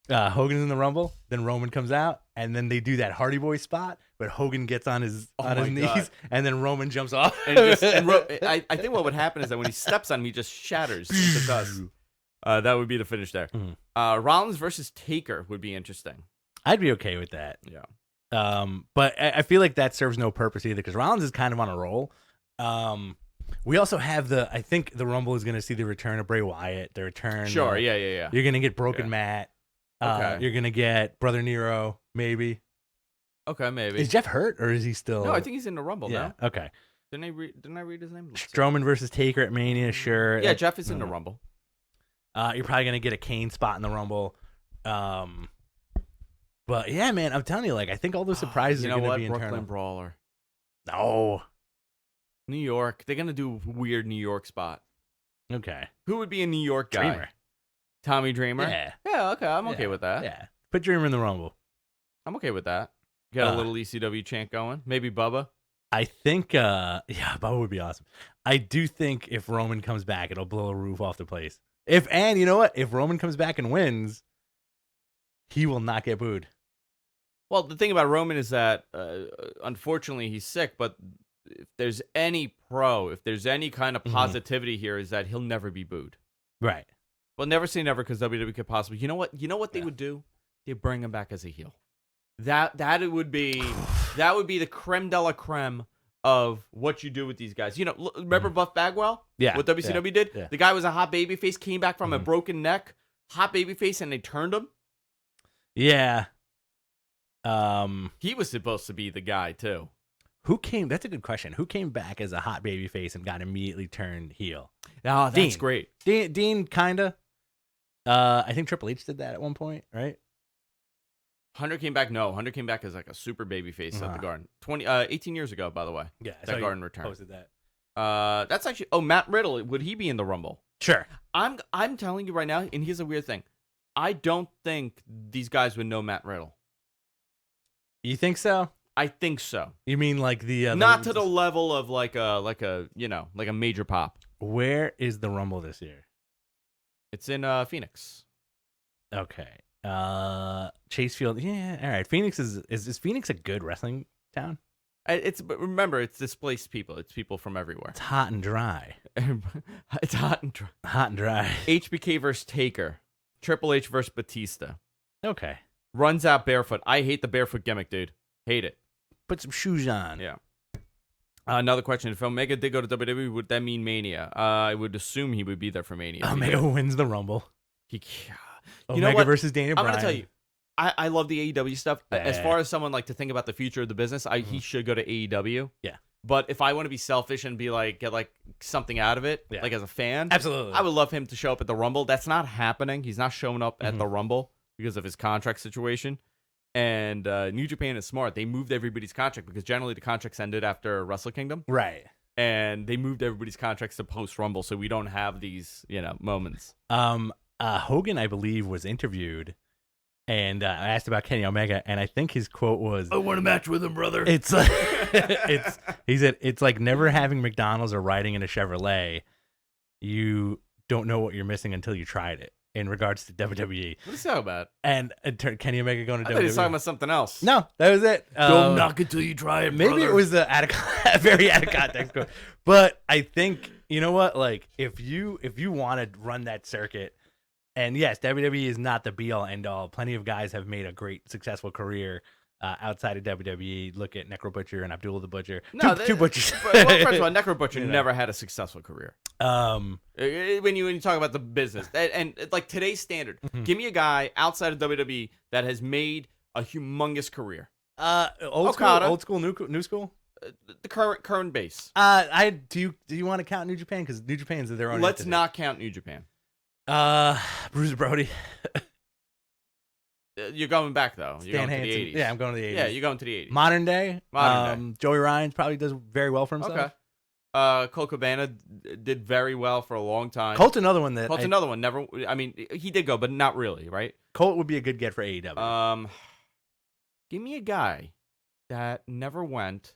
Hogan's in the Rumble, then Roman comes out, and then they do that Hardy Boy spot, but Hogan gets on his knees, and then Roman jumps off. I think what would happen is that when he steps on him, he just shatters into dust. That would be the finish there. Rollins versus Taker would be interesting. I'd be okay with that. Yeah. But I feel like that serves no purpose either, because Rollins is kind of on a roll. We also have I think the Rumble is going to see the return of Bray Wyatt, the return. Sure, yeah. You're going to get Broken Matt. Okay. You're going to get Brother Nero, maybe. Okay, maybe. Is Jeff hurt, or is he still? No, I think he's in the Rumble now. Okay. Didn't I read his name? Strowman versus Taker at Mania, sure. Yeah, Jeff is in the Rumble. You're probably going to get a Kane spot in the Rumble. But yeah, man, I'm telling you, like, I think all those surprises are going to be internal. Brooklyn Brawler. No. New York. They're going to do a weird New York spot. Okay. Who would be a New York guy? Dreamer. Tommy Dreamer? Yeah. Yeah, okay. I'm okay with that. Yeah. Put Dreamer in the Rumble. I'm okay with that. Got a little ECW chant going. Maybe Bubba. I think, Bubba would be awesome. I do think if Roman comes back, it'll blow a roof off the place. And you know what? If Roman comes back and wins, he will not get booed. Well, the thing about Roman is that, unfortunately, he's sick, but if there's any kind of positivity here, is that he'll never be booed. Right. Well, never say never, because WWE could possibly. You know what they would do? They bring him back as a heel. That would be the creme de la creme of what you do with these guys. You know, remember Buff Bagwell? Yeah. What WCW did? Yeah. The guy was a hot babyface, came back from a broken neck, hot babyface, and they turned him. Yeah. He was supposed to be the guy too. That's a good question. Who came back as a hot babyface and got immediately turned heel? Oh, that's great. Dean kinda. I think Triple H did that at one point, right? Hunter came back. No, Hunter came back as like a super babyface at the Garden. 18 years ago, by the way. Yeah, that Garden returned. Posted that. That's actually. Oh, Matt Riddle. Would he be in the Rumble? Sure. I'm telling you right now, and here's a weird thing. I don't think these guys would know Matt Riddle. You think so? I think so. You mean like not to the level of like a major pop. Where is the Rumble this year? It's in Phoenix. Okay. Chase Field. Yeah. All right. Phoenix is Phoenix a good wrestling town? But remember, it's displaced people. It's people from everywhere. It's hot and dry. It's hot and dry. Hot and dry. HBK versus Taker. Triple H versus Batista. Okay. Runs out barefoot. I hate the barefoot gimmick, dude. Hate it. Put some shoes on. Yeah. Another question. If Omega did go to WWE, would that mean Mania? I would assume he would be there for Mania. Omega wins the Rumble. Omega versus Daniel Bryan. I'm going to tell you, I love the AEW stuff. As far as someone like to think about the future of the business, he should go to AEW. Yeah. But if I want to be selfish and be like, get like something out of it, like as a fan, absolutely, I would love him to show up at the Rumble. That's not happening. He's not showing up at the Rumble because of his contract situation. And New Japan is smart. They moved everybody's contract because generally the contracts ended after Wrestle Kingdom. Right. And they moved everybody's contracts to post Rumble, so we don't have these, moments. Hogan, I believe, was interviewed, and I asked about Kenny Omega, and I think his quote was, "I want a match with him, brother." He said it's like never having McDonald's or riding in a Chevrolet. You don't know what you're missing until you tried it. In regards to WWE, what is that about? And Kenny Omega going to WWE. I thought he was talking about something else. No, that was it. Don't knock it till you try it. Maybe brother. It was a very out of context quote. But I think you know what? Like if you want to run that circuit And yes, WWE is not the be all end all. Plenty of guys have made a great successful career outside of WWE. Look at Necro Butcher and Abdullah the Butcher. No, Two butchers. Well, first of all, Necro Butcher You know. never had a successful career. When you talk about the business and like today's standard, give me a guy outside of WWE that has made a humongous career. Old school, new school. The current base. Do you want to count New Japan, because New Japan's their own? Let's entity. not count New Japan. Bruce Brody. You're going back though. You're Stan going Hansen. to the 80s. Yeah, I'm going to the 80s. Yeah, you're going to the 80s. Modern day. Modern day. Joey Ryan probably does very well for himself. Okay. Colt Cabana did very well for a long time. Colt's another one that Colt's another one. Never. I mean, he did go, but not really, right? Colt would be a good get for AEW. Give me a guy that never went,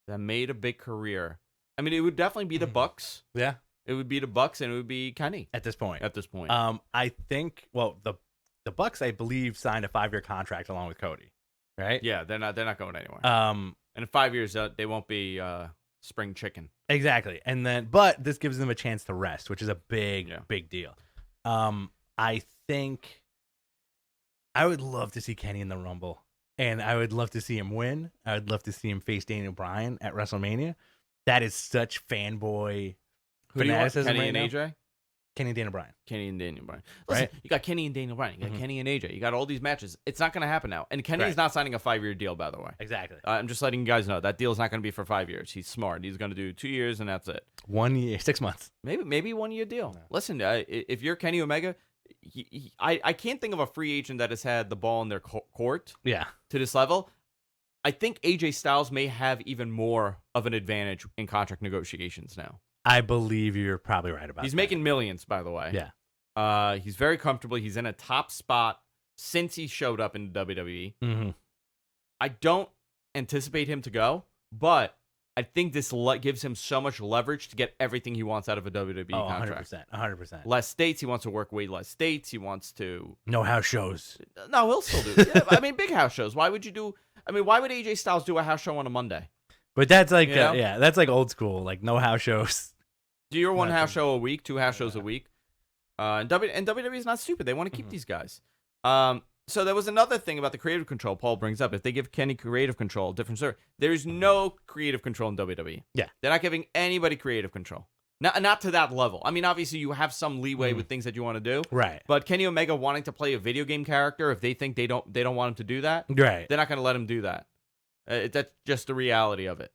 that made a big career. I mean, it would definitely be the Bucks. Yeah. It would be the Bucks, and it would be Kenny At this point. I think. Well, the Bucks, I believe, signed a 5-year contract along with Cody. Right. Yeah, they're not going anywhere. And in 5 years, they won't be spring chicken. Exactly. And then, but this gives them a chance to rest, which is a big deal. I think I would love to see Kenny in the Rumble, and I would love to see him win. I would love to see him face Daniel Bryan at WrestleMania. That is such fanboy Who do you want? fanaticism Kenny right and now. AJ? Kenny and Daniel Bryan. Kenny and Daniel Bryan. Listen, Right? you got Kenny and Daniel Bryan. You got Kenny and AJ. You got all these matches. It's not going to happen now. And Kenny is not signing a 5-year deal, by the way. Exactly. I'm just letting you guys know that deal is not going to be for 5 years. He's smart. He's going to do 2 years, and that's it. 1 year, 6 months. Maybe 1 year deal. No. Listen, if you're Kenny Omega, I can't think of a free agent that has had the ball in their court Yeah. to this level. I think AJ Styles may have even more of an advantage in contract negotiations now. I believe you're probably right about that. He's making millions, by the way. Yeah. He's very comfortable. He's in a top spot since he showed up in WWE. Mm-hmm. I don't anticipate him to go, but I think this gives him so much leverage to get everything he wants out of a WWE contract. 100%. Less states. He wants to work way less states. He wants to... No house shows. No, he'll still do. Yeah, I mean, big house shows. Why would AJ Styles do a house show on a Monday? But that's like, You know? that's like old school. Like no house shows. Do your one Nothing. house show a week, 2 house shows a week. And WWE is not stupid. They want to keep these guys. So there was another thing about the creative control Paul brings up. If they give Kenny creative control, different story. There's no creative control in WWE. Yeah. They're not giving anybody creative control. Not to that level. I mean, obviously you have some leeway with things that you want to do. Right. But Kenny Omega wanting to play a video game character, if they think they don't want him to do that, Right. they're not going to let him do that. That's just the reality of it.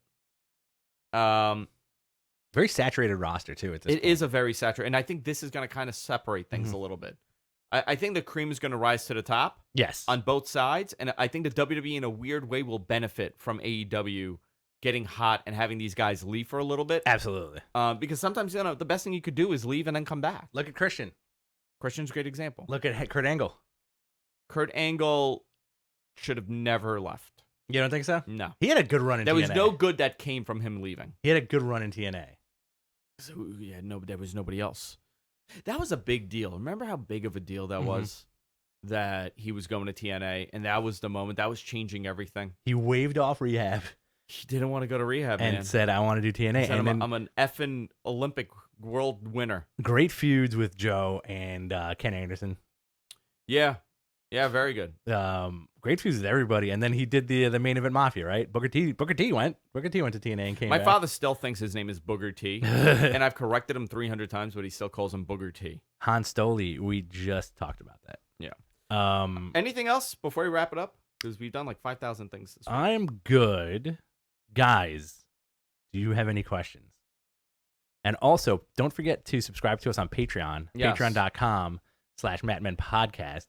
Very saturated roster too. At this It is a very saturated, and I think this is going to kind of separate things a little bit. I think the cream is going to rise to the top Yes. on both sides, and I think the WWE in a weird way will benefit from AEW getting hot and having these guys leave for a little bit. Absolutely. Because sometimes the best thing you could do is leave and then come back. Look at Christian. Christian's a great example. Look at Kurt Angle. Kurt Angle should have never left. You don't think so? No. He had a good run in There TNA. was no good that came from him leaving. He had a good run in TNA. So there was nobody else. That was a big deal. Remember how big of a deal that was? That he was going to TNA, and that was the moment. That was changing everything. He waved off rehab He didn't want to go to rehab, and man. said, "I want to do TNA." He said, And then I'm an effing Olympic world winner. great feuds with Joe and Ken Anderson. Yeah, very good. Great feuds with everybody. And then he did the main event Mafia, right? Booker T went to TNA and came My back. father still thinks his name is Booger T, and I've corrected him 300 times, but he still calls him Booger T. Han Stoli, we just talked about that. Yeah. Anything else before we wrap it up? Because we've done like 5,000 things this week. I'm good. Guys, do you have any questions? And also, don't forget to subscribe to us on Patreon, Yes. patreon.com/MatMenPodcast.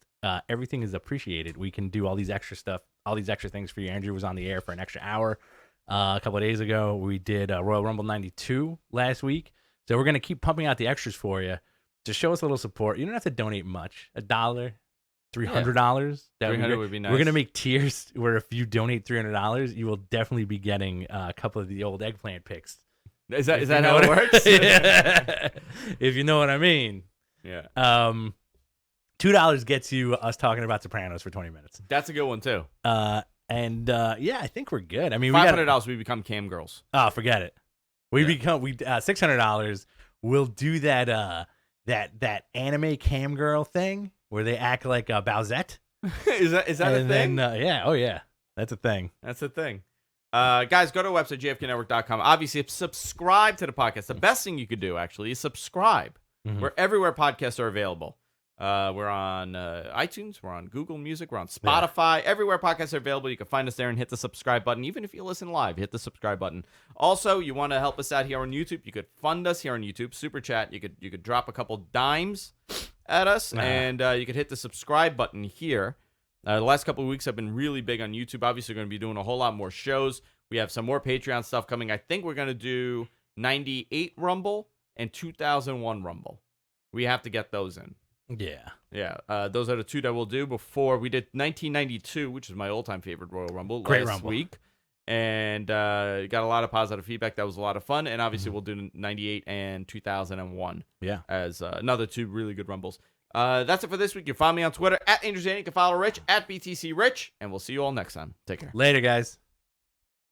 Everything is appreciated. We can do all these extra stuff, all these extra things for you. Andrew was on the air for an extra hour a couple of days ago. We did Royal Rumble 92 last week. So we're going to keep pumping out the extras for you. Just show us a little support. You don't have to donate much. $1, $300. $300 would be nice. We're going to make tiers where if you donate $300, you will definitely be getting a couple of the old eggplant picks. Is that how it works? Yeah. If you know what I mean. Yeah. $2 gets you us talking about Sopranos for 20 minutes. That's a good one, too. Yeah, I think we're good. I mean, $500, we become cam girls. Oh, forget it. We become $600. We'll do that that anime cam girl thing where they act like Bowsette. is that a thing? Then, yeah, oh yeah, that's a thing. That's the thing. Guys, go to our website, jfknetwork.com. Obviously, subscribe to the podcast. The best thing you could do, actually, is subscribe. We're everywhere podcasts are available. We're on iTunes. We're on Google Music. We're on Spotify. Everywhere podcasts are available. You can find us there and hit the subscribe button. Even if you listen live, hit the subscribe button. Also, you want to help us out here on YouTube, you could fund us here on YouTube. Super Chat. You could drop a couple dimes at us, and you could hit the subscribe button here. The last couple of weeks have been really big on YouTube. Obviously, we're going to be doing a whole lot more shows. We have some more Patreon stuff coming. I think we're going to do 98 Rumble and 2001 Rumble. We have to get those in. Yeah. Those are the two that we'll do. Before we did 1992, which is my all-time favorite Royal Rumble, last week. And got a lot of positive feedback. That was a lot of fun. And obviously, we'll do 98 and 2001 as another two really good Rumbles. That's it for this week. You can find me on Twitter, @AngelZane. You can follow Rich, @BTC Rich. And we'll see you all next time. Take care. Later, guys.